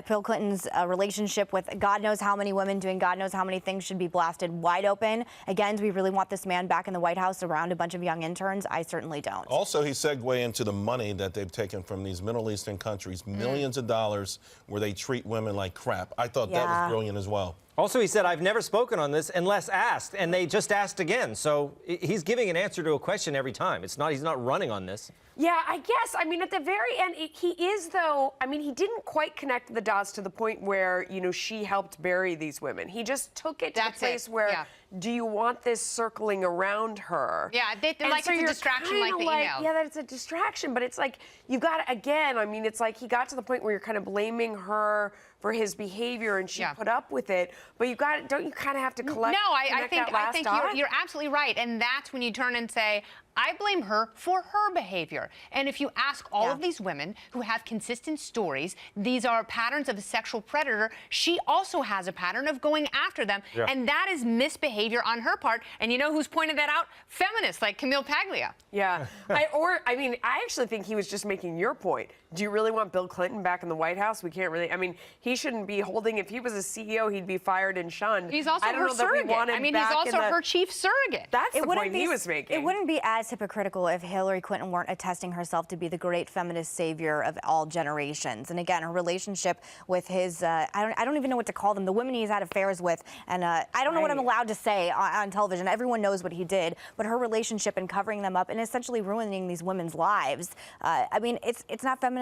Bill Clinton's relationship with God knows how many women doing God knows how many things should be blasted wide open. Again, do we really want this man back in the White House around a bunch of young interns? I certainly don't. Also, he segued into the money that they've taken from these Middle Eastern countries, millions of dollars where they treat women like crap. I thought that was brilliant as well. Also, he said, I've never spoken on this unless asked, and they just asked again. So he's giving an answer to a question every time. He's not running on this. Yeah, I guess. I mean, at the very end, he is, though. I mean, he didn't quite connect the dots to the point where, she helped bury these women. He just took it to the place where, do you want this circling around her? Yeah, like so it's a distraction like the email. Yeah, that it's a distraction, but it's like, you got to, again, I mean, it's like he got to the point where you're kind of blaming her for his behavior and she put up with it, but don't you kind of have to collect? No, I think you're absolutely right, and that's when you turn and say, I blame her for her behavior. And if you ask all of these women who have consistent stories, these are patterns of a sexual predator, she also has a pattern of going after them, and that is misbehavior on her part. And you know who's pointed that out? Feminists like Camille Paglia. Yeah, I actually think he was just making your point. Do you really want Bill Clinton back in the White House? We can't really. I mean, he shouldn't be holding. If he was a CEO, he'd be fired and shunned. He's also her surrogate. I mean, he's also her chief surrogate. That's the point he was making. It wouldn't be as hypocritical if Hillary Clinton weren't attesting herself to be the great feminist savior of all generations. And again, her relationship with his, I don't even know what to call them, the women he's had affairs with. And I don't know what I'm allowed to say on television. Everyone knows what he did. But her relationship and covering them up and essentially ruining these women's lives. I mean, it's not feminist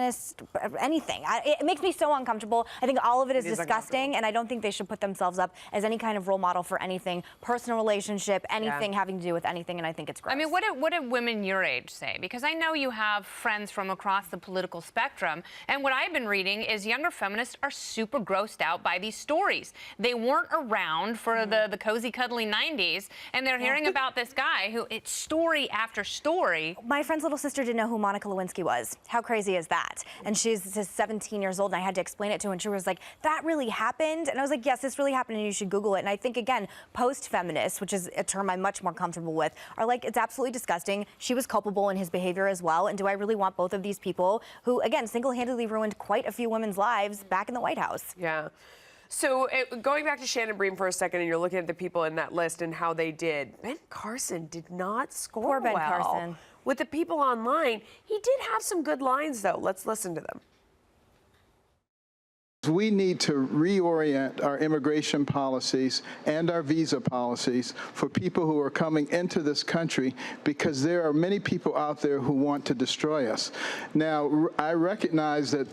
anything. It makes me so uncomfortable. I think all of it is disgusting, and I don't think they should put themselves up as any kind of role model for anything, personal relationship, anything having to do with anything, and I think it's gross. I mean, what do women your age say? Because I know you have friends from across the political spectrum, and what I've been reading is younger feminists are super grossed out by these stories. They weren't around for the cozy, cuddly 90s, and they're hearing about this guy who, it's story after story. My friend's little sister didn't know who Monica Lewinsky was. How crazy is that? And she's just 17 years old, and I had to explain it to her, and she was like, that really happened? And I was like, yes, this really happened, and you should Google it. And I think, again, post-feminists, which is a term I'm much more comfortable with, are like, it's absolutely disgusting. She was culpable in his behavior as well, and do I really want both of these people who, again, single-handedly ruined quite a few women's lives back in the White House? Yeah. So going back to Shannon Bream for a second, and you're looking at the people in that list and how they did. Ben Carson did not score Poor Ben Carson. With the people online. He did have some good lines, though. Let's listen to them. We need to reorient our immigration policies and our visa policies for people who are coming into this country, because there are many people out there who want to destroy us. Now, I recognize that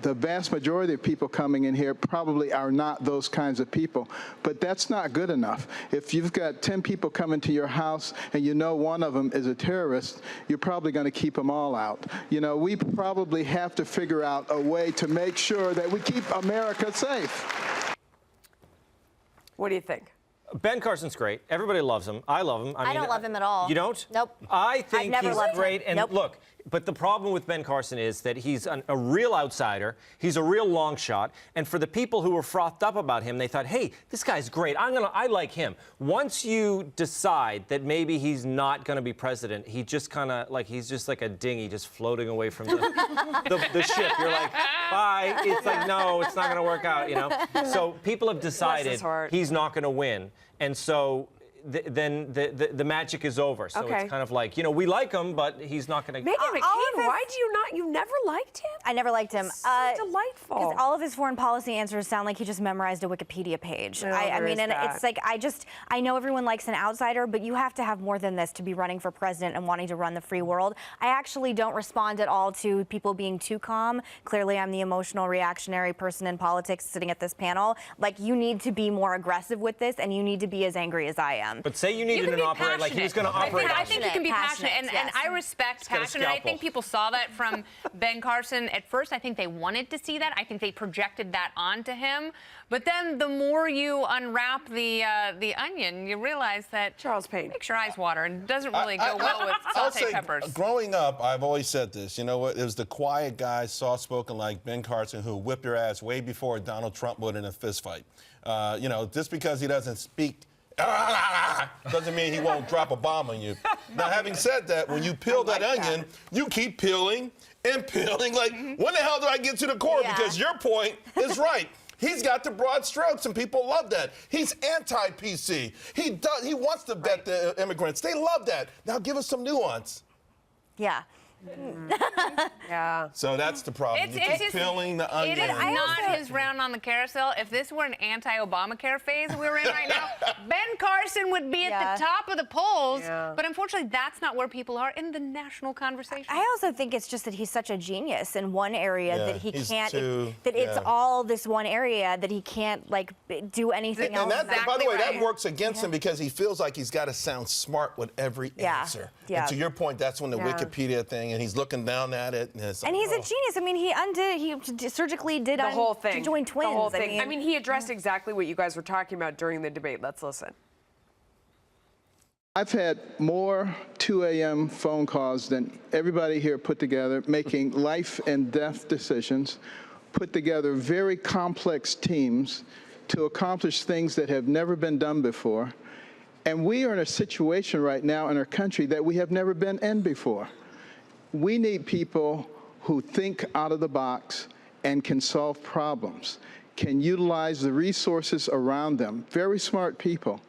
the vast majority of people coming in here probably are not those kinds of people, but that's not good enough. If you've got 10 people coming to your house and you know one of them is a terrorist, you're probably going to keep them all out. You know, we probably have to figure out a way to make sure that we keep America safe. What do you think? Ben Carson's great. Everybody loves him. I love him. I don't love him at all. You don't? Nope. I think I've never he's loved him. great. And Nope. look, but the problem with Ben Carson is that he's a real outsider. He's a real long shot. And for the people who were frothed up about him, they thought, hey, this guy's great. I like him. Once you decide that maybe he's not going to be president, he just kind of he's just like a dinghy just floating away from the ship. You're like, bye. It's like, no, it's not going to work out, you know? So people have decided he's not going to win. And so then the magic is over. So it's kind of like, you know, we like him, but he's not going to. Meghan McCain, why do you not? You never liked him? I never liked him. So delightful. Because all of his foreign policy answers sound like he just memorized a Wikipedia page. No, I mean, and that. it's like, I know everyone likes an outsider, but you have to have more than this to be running for president and wanting to run the free world. I actually don't respond at all to people being too calm. Clearly, I'm the emotional, reactionary person in politics sitting at this panel. Like, you need to be more aggressive with this, and you need to be as angry as I am. But say you needed an operator, like he was going to operate. I think you can be passionate, and yes. I respect passion. And I think people saw that from Ben Carson at first. I think they wanted to see that. I think they projected that onto him. But then the more you unwrap the onion, you realize that Charles Payne makes your eyes water and doesn't really go well with sauteed peppers. Growing up, I've always said this. You know what? It was the quiet guy, soft-spoken like Ben Carson, who whipped your ass way before Donald Trump would in a fist fight. You know, just because he doesn't speak doesn't mean he won't drop a bomb on you. Now, having said that, when you peel that onion, you keep peeling and peeling. Like, when the hell do I get to the core? Yeah. Because your point is right. He's got the broad strokes, and people love that. He's anti-PC. He wants to vet the immigrants. They love that. Now, give us some nuance. Yeah. Yeah. So that's the problem. You keep peeling the onion. It is not his round on the carousel. If this were an anti-Obamacare phase we were in right now, Ben Carson would be at the top of the polls. Yeah. But unfortunately, that's not where people are in the national conversation. I also think it's just that he's such a genius in one area that he can't. It's yeah. all this one area that he can't do anything else. And that, by the way, that works against him because he feels like he's got to sound smart with every answer. Yeah. And to your point, that's when the Wikipedia thing, and he's looking down at it. And he's a genius. I mean, he surgically did the whole thing. to join twins. The whole thing. I mean, he addressed exactly what you guys were talking about during the debate. Let's listen. I've had more 2 a.m. phone calls than everybody here put together, making life and death decisions, put together very complex teams to accomplish things that have never been done before. And we are in a situation right now in our country that we have never been in before. We need people who think out of the box and can solve problems, can utilize the resources around them, very smart people,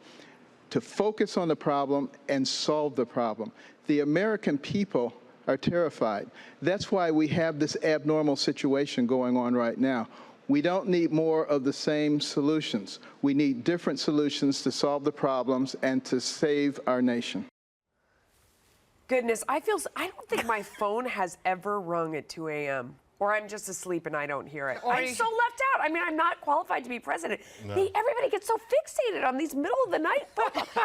to focus on the problem and solve the problem. The American people are terrified. That's why we have this abnormal situation going on right now. We don't need more of the same solutions. We need different solutions to solve the problems and to save our nation. Goodness, I don't think my phone has ever rung at 2 a.m. Or I'm just asleep and I don't hear it. I'm so left out. I mean, I'm not qualified to be president. No. Everybody gets so fixated on these middle of the night.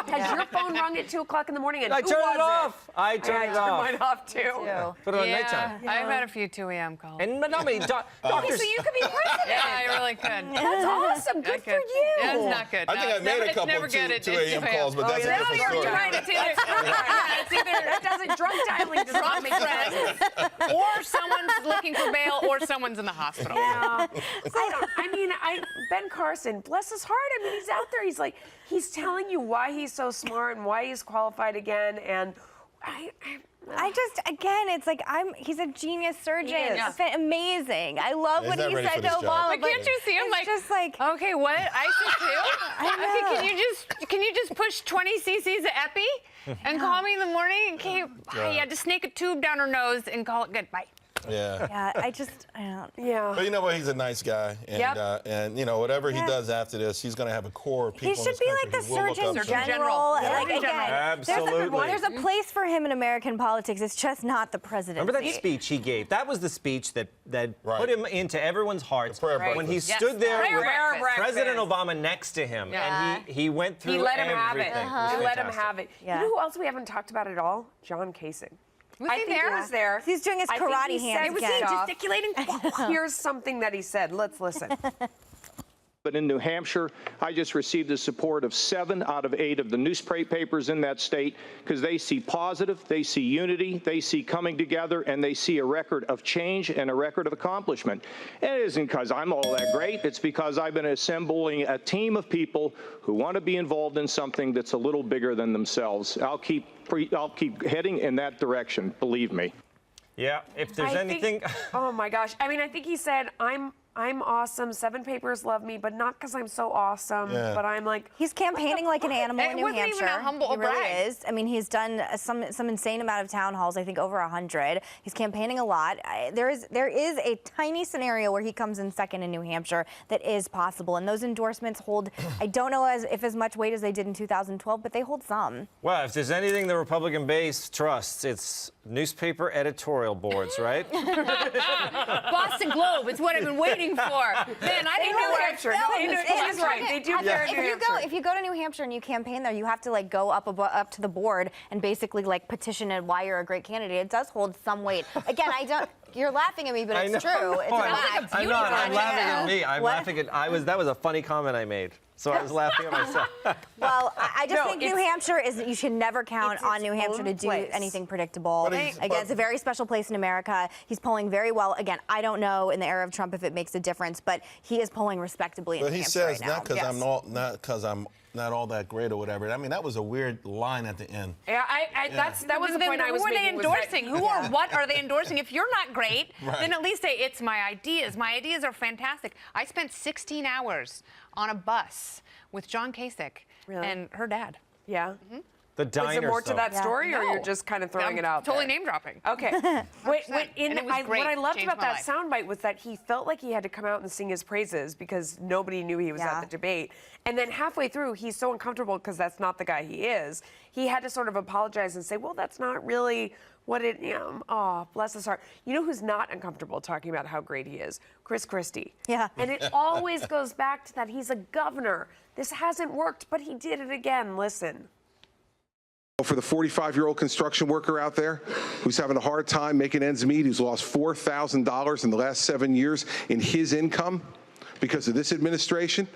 Has your phone rung at 2 o'clock in the morning? And I who turned was it off. I turned it off. Mine off too. Put it on nighttime. I've had a few 2 a.m. calls. And not many So you could be president. Yeah, I really could. That's awesome. Good for you. Yeah, it's not good. I think I made a couple of 2 a.m. calls, but that's a different story. You're right. It's either that doesn't drunk dialing does not make sense. or someone's looking for bail or someone's in the hospital. Yeah. Ben Carson, bless his heart. I mean, he's out there. He's telling you why he's so smart and why he's qualified again. And it's like he's a genius surgeon. Amazing. I love what he said to Obama. But can't you see him just like, okay, what? ISIS too? I know. Okay, can you just push 20 cc's of epi and call me in the morning? Okay, you had to snake a tube down her nose and call it good. Bye. Yeah, I don't. Yeah. But you know what? He's a nice guy, and and you know whatever he does after this, he's going to have a core of people. He should be like the Surgeon General. Like, again, Absolutely. There's a place for him in American politics. It's just not the presidency. Remember that speech he gave? That was the speech that put him into everyone's hearts when he stood there with President Obama next to him, and he went through everything. He let him have it. You know who else we haven't talked about at all? John Kasich. I think he was there. He's doing his karate hands was again. he gesticulating? Here's something that he said. Let's listen. But in New Hampshire, I just received the support of 7 out of 8 of the newspapers in that state because they see positive, they see unity, they see coming together, and they see a record of change and a record of accomplishment. And it isn't because I'm all that great. It's because I've been assembling a team of people who want to be involved in something that's a little bigger than themselves. I'll keep heading in that direction, believe me. Yeah, if there's anything. Oh my gosh. I mean, I think he said, I'm awesome. 7 papers love me, but not because I'm so awesome. But I'm like. He's campaigning like an animal in New Hampshire. It wasn't even a humble he really brag. is. I mean, he's done some insane amount of town halls. I think over 100. He's campaigning a lot. There is a tiny scenario where he comes in second in New Hampshire that is possible, and those endorsements hold. I don't know if as much weight as they did in 2012, but they hold some. Well, if there's anything the Republican base trusts, it's newspaper editorial boards, right? Boston Globe is what I've been waiting for. Man, I didn't know what I felt. He's right. They do care in New Hampshire. If you go to New Hampshire and you campaign there, you have to like go up to the board and basically like petition it why you're a great candidate. It does hold some weight. Again, I don't. You're laughing at me, but it's true. It's a fact. I'm not. I'm laughing at me. I'm laughing at. That was a funny comment I made. So I was laughing at myself. Well, I just think New Hampshire is. You should never count on New Hampshire to do anything predictable. Again, it's a very special place in America. He's polling very well. Again, I don't know in the era of Trump if it makes a difference, but he is polling respectably in New Hampshire right now. But he says not because I'm not all that great or whatever. I mean, that was a weird line at the end. Yeah, that was the point I was making. Who are they endorsing? Who or what are they endorsing? If you're not great, then at least say, it's my ideas. My ideas are fantastic. I spent 16 hours on a bus with John Kasich and her dad. Yeah. The diner. Was there more to that story, or No. you're just kind of throwing it out Totally there? name dropping. Okay. What I loved about that life. soundbite was that he felt like he had to come out and sing his praises because nobody knew he was at the debate. And then halfway through, he's so uncomfortable because that's not the guy he is. He had to sort of apologize and say, well, that's not really what it, oh, bless his heart. You know who's not uncomfortable talking about how great he is? Christie. Yeah. And it always goes back to that. He's a governor. This hasn't worked, but he did it again. Listen. For the 45-year-old construction worker out there who's having a hard time making ends meet, who's lost $4,000 in the last 7 years in his income because of this administration,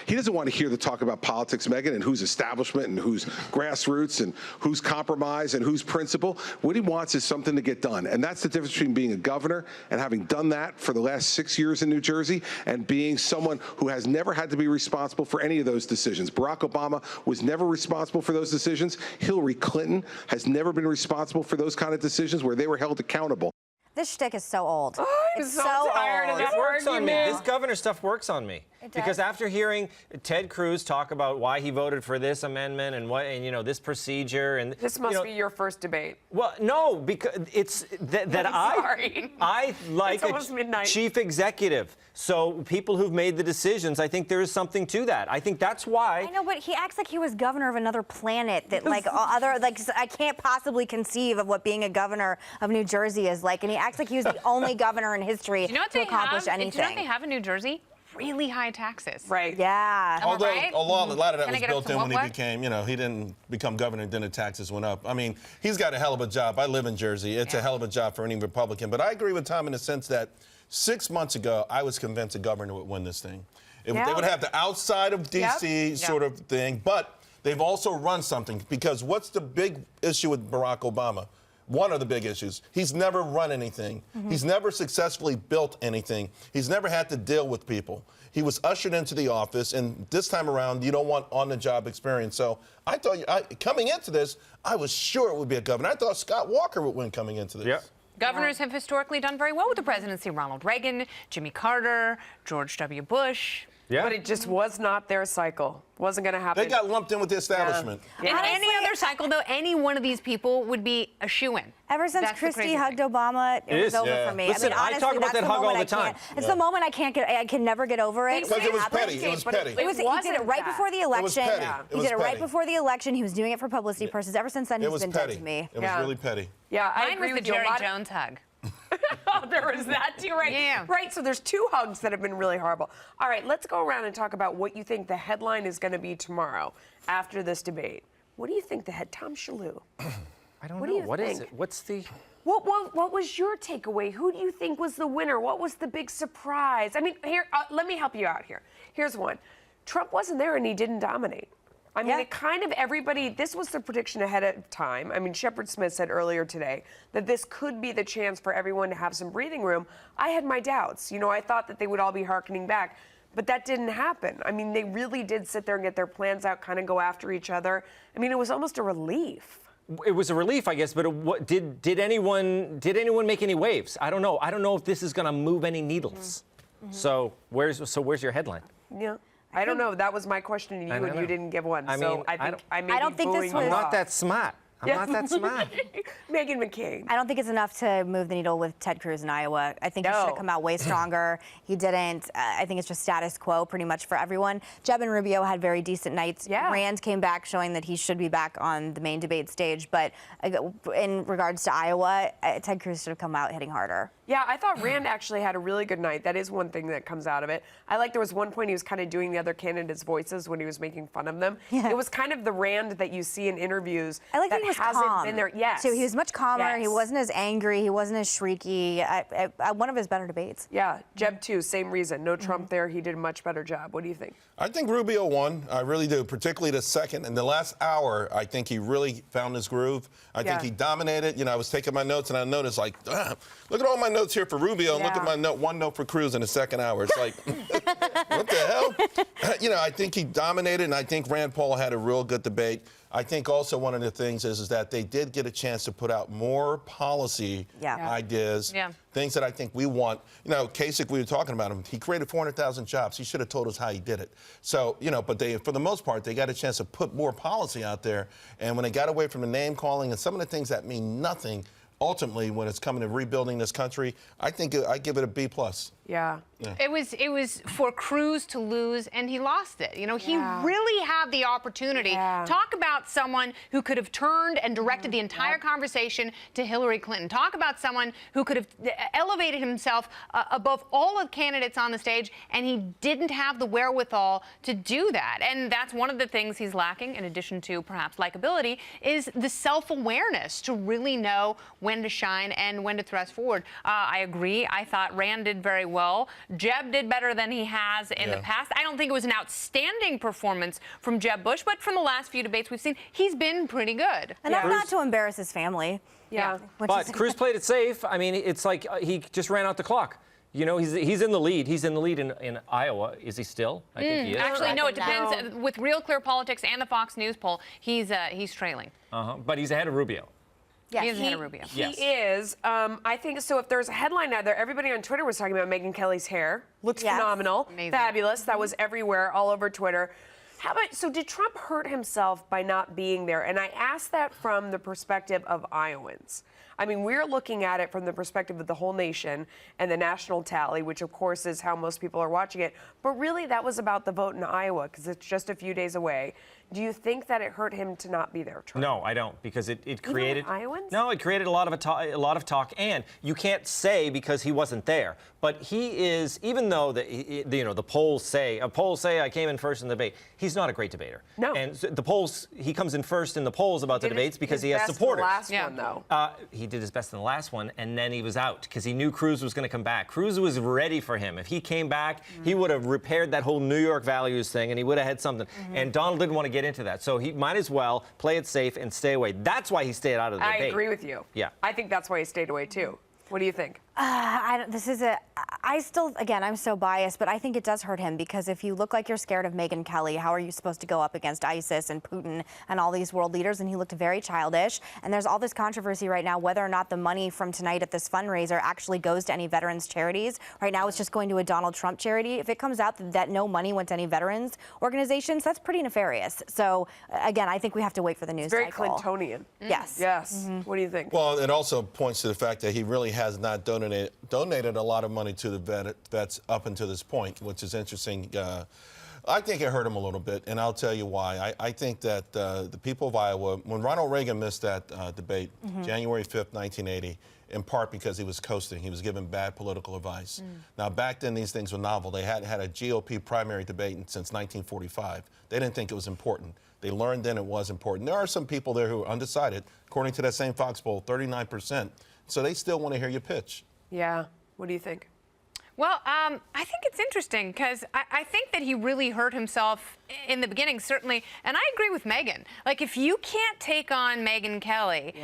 he doesn't want to hear the talk about politics, Megan, and who's establishment and who's grassroots and who's compromise and who's principle. What he wants is something to get done. And that's the difference between being a governor and having done that for the last 6 years in New Jersey and being someone who has never had to be responsible for any of those decisions. Barack Obama was never responsible for those decisions. Hillary Clinton has never been responsible for those kind of decisions where they were held accountable. This shtick is so old. It's so tired of that works on me. argument. This governor stuff works on me. Because after hearing Ted Cruz talk about why he voted for this amendment and this procedure and this must be your first debate. Well, no, because it's that I like a chief executive. So people who've made the decisions, I think there is something to that. I think that's why. I know, but he acts like he was governor of another planet. That I can't possibly conceive of what being a governor of New Jersey is like, and he acts like he was the only governor in history to accomplish anything. Do you know what they have in New Jersey? Really high taxes. Right. Yeah. Although a lot of that Can I was get built up to in when he what? became, he didn't become governor, then the taxes went up. I mean, he's got a hell of a job. I live in Jersey. It's a hell of a job for any Republican. But I agree with Tom in the sense that 6 months ago, I was convinced a governor would win this thing. They would have the outside of D.C. sort of thing, but they've also run something. Because what's the big issue with Barack Obama? One of the big issues. He's never run anything. He's never successfully built anything. He's never had to deal with people. He was ushered into the office, and this time around, you don't want on-the-job experience. So I thought, coming into this, I was sure it would be a governor. I thought Scott Walker would win coming into this. Yep. Governors have historically done very well with the presidency. Ronald Reagan, Jimmy Carter, George W. Bush. Yeah. But it just was not their cycle. Wasn't going to happen. They got lumped in with the establishment. In any other cycle, though, any one of these people would be a shoo-in. Ever since Christie hugged Obama, it was over for me. Listen, I mean, honestly, I talk about that hug all the time. It's the moment I can never get over it. Because it was petty. It was petty. He did it right before the election. It was He did it right petty. before the election. He was doing it for publicity purposes. Ever since then, he's been dead to me. It was really petty. Yeah, I Mine agree was the with you. Jerry Jones hug. Oh, there was that too, right? Yeah. Right, so there's 2 hugs that have been really horrible. All right, let's go around and talk about what you think the headline is going to be tomorrow after this debate. What do you think Tom Shalhoub? I don't What know. do you What is think? it? What's the... What was your takeaway? Who do you think was the winner? What was the big surprise? I mean, here, let me help you out here. Here's one. Trump wasn't there and he didn't dominate. I mean, it kind of everybody, this was the prediction ahead of time. I mean, Shepard Smith said earlier today that this could be the chance for everyone to have some breathing room. I had my doubts. You know, I thought that they would all be hearkening back, but that didn't happen. I mean, they really did sit there and get their plans out, kind of go after each other. I mean, it was almost a relief. It was a relief, I guess, but did anyone make any waves? I don't know. I don't know if this is going to move any needles. Mm-hmm. So where's your headline? Yeah. I don't know. That was my question to you, and you didn't give one. I mean, I don't think this was. I'm not that smart. I'm not that smart. Meghan McCain. I don't think it's enough to move the needle with Ted Cruz in Iowa. I think he should have come out way stronger. He didn't. I think it's just status quo pretty much for everyone. Jeb and Rubio had very decent nights. Rand came back showing that he should be back on the main debate stage. But in regards to Iowa, Ted Cruz should have come out hitting harder. Yeah, I thought Rand actually had a really good night. That is one thing that comes out of it. I like there was one point he was kind of doing the other candidates' voices when he was making fun of them. Yeah. It was kind of the Rand that you see in interviews. I like that he was calm. Been there. Yes. So he was much calmer. He wasn't as angry. He wasn't as shrieky. One of his better debates. Yeah, Jeb too, same reason. No Trump there. He did a much better job. What do you think? I think Rubio won. I really do, particularly the second. In the last hour, I think he really found his groove. I think he dominated. You know, I was taking my notes and I noticed, like, look at all my notes here for Rubio and look at my one note for Cruz in the second hour. It's like, what the hell? You know, I think he dominated, and I think Rand Paul had a real good debate. I think also one of the things is that they did get a chance to put out more policy ideas, things that I think we want. You know, Kasich, we were talking about him. He created 400,000 jobs. He should have told us how he did it. So, you know, but they, for the most part, they got a chance to put more policy out there. And when they got away from the name calling and some of the things that mean nothing, ultimately, when it's coming to rebuilding this country, I think I give it a B+. Yeah. It was for Cruz to lose, and he lost it. You know, he really had the opportunity. Talk about someone who could have turned and directed the entire conversation to Hillary Clinton. Talk about someone who could have elevated himself above all of candidates on the stage, and he didn't have the wherewithal to do that. And that's one of the things he's lacking, in addition to perhaps likability, is the self-awareness to really know when to shine and when to thrust forward. I agree. I thought Rand did very well. Jeb did better than he has in the past. I don't think it was an outstanding performance from Jeb Bush, but from the last few debates we've seen, he's been pretty good. And that's not to embarrass his family. But Cruz played it safe. I mean, it's like he just ran out the clock. You know, he's in the lead. He's in the lead in Iowa. Is he still? I think he is. Actually, no, it depends. With Real Clear Politics and the Fox News poll, he's trailing. But he's ahead of Rubio. Yes, he is ahead of Rubio. He is. I think so. If there's a headline out there, everybody on Twitter was talking about Megyn Kelly's hair. Looks phenomenal. Amazing. Fabulous. That was everywhere, all over Twitter. How about, so did Trump hurt himself by not being there? And I ask that from the perspective of Iowans. I mean, we're looking at it from the perspective of the whole nation and the national tally, which of course is how most people are watching it. But really, that was about the vote in Iowa because it's just a few days away. Do you think that it hurt him to not be there, Trump? No, I don't, because it created. Even Iowans? No, it created a lot of talk, and you can't say because he wasn't there. But he is, even though the polls say I came in first in the debate. He's not a great debater. No. And the polls, he comes in first in the polls about the debates because he has supporters. Last one, though. He did his best in the last one, and then he was out because he knew Cruz was going to come back. Cruz was ready for him. If he came back, he would have repaired that whole New York values thing, and he would have had something. And Donald didn't want to get into that, so he might as well play it safe and stay away. That's why he stayed out of the debate. I agree with you. Yeah. I think that's why he stayed away, too. What do you think? Again, I'm so biased, but I think it does hurt him because if you look like you're scared of Megyn Kelly, how are you supposed to go up against ISIS and Putin and all these world leaders? And he looked very childish. And there's all this controversy right now whether or not the money from tonight at this fundraiser actually goes to any veterans charities. Right now, it's just going to a Donald Trump charity. If it comes out that no money went to any veterans organizations, that's pretty nefarious. So again, I think we have to wait for the news It's very cycle. Clintonian. Yes. Yes. What do you think? Well, it also points to the fact that he really has not donated a lot of money to the vets up until this point, which is interesting. I think it hurt him a little bit, and I'll tell you why. I think that the people of Iowa, when Ronald Reagan missed that debate, January 5th, 1980, in part because he was coasting. He was given bad political advice. Now, back then, these things were novel. They hadn't had a GOP primary debate since 1945. They didn't think it was important. They learned then it was important. There are some people there who are undecided. According to that same Fox poll, 39%. So they still want to hear you pitch. Yeah. What do you think? Well, I think it's interesting because I think that he really hurt himself in the beginning, certainly. And I agree with Megyn. Like, if you can't take on Megyn Kelly,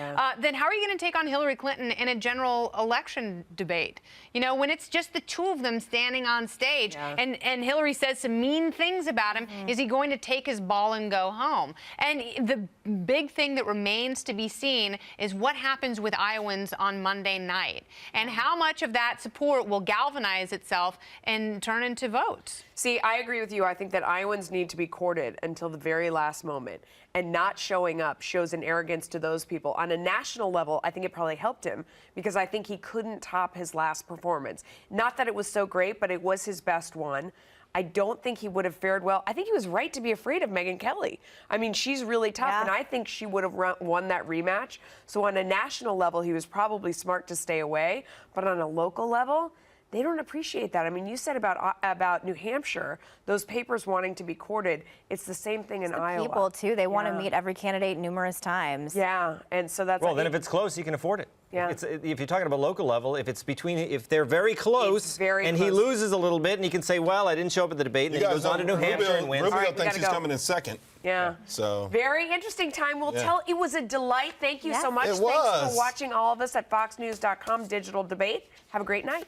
then how are you going to take on Hillary Clinton in a general election debate? You know, when it's just the two of them standing on stage and Hillary says some mean things about him, is he going to take his ball and go home? And the big thing that remains to be seen is what happens with Iowans on Monday night and how much of that support will galvanize itself and turn into votes. See, I agree with you. I think that Iowans need to be courted until the very last moment, and not showing up shows an arrogance to those people. On a national level, I think it probably helped him because I think he couldn't top his last performance. Not that it was so great, but it was his best one. I don't think he would have fared well. I think he was right to be afraid of Megyn Kelly. I mean, she's really tough, and I think she would have won that rematch. So on a national level, he was probably smart to stay away. But on a local level, they don't appreciate that. I mean, you said about New Hampshire, those papers wanting to be courted. It's the same thing in Iowa. People, too, they want to meet every candidate numerous times. Yeah, and so that's... Well, then if it's close, you can afford it. Yeah. If you're talking about local level, if they're very close, he loses a little bit, and he can say, well, I didn't show up at the debate, and then he goes on to New Hampshire and wins. Rubio thinks he's coming in second. Yeah. So very interesting time. We'll tell. It was a delight. Thank you so much. It Thanks was. for watching all of us at FoxNews.com digital debate. Have a great night.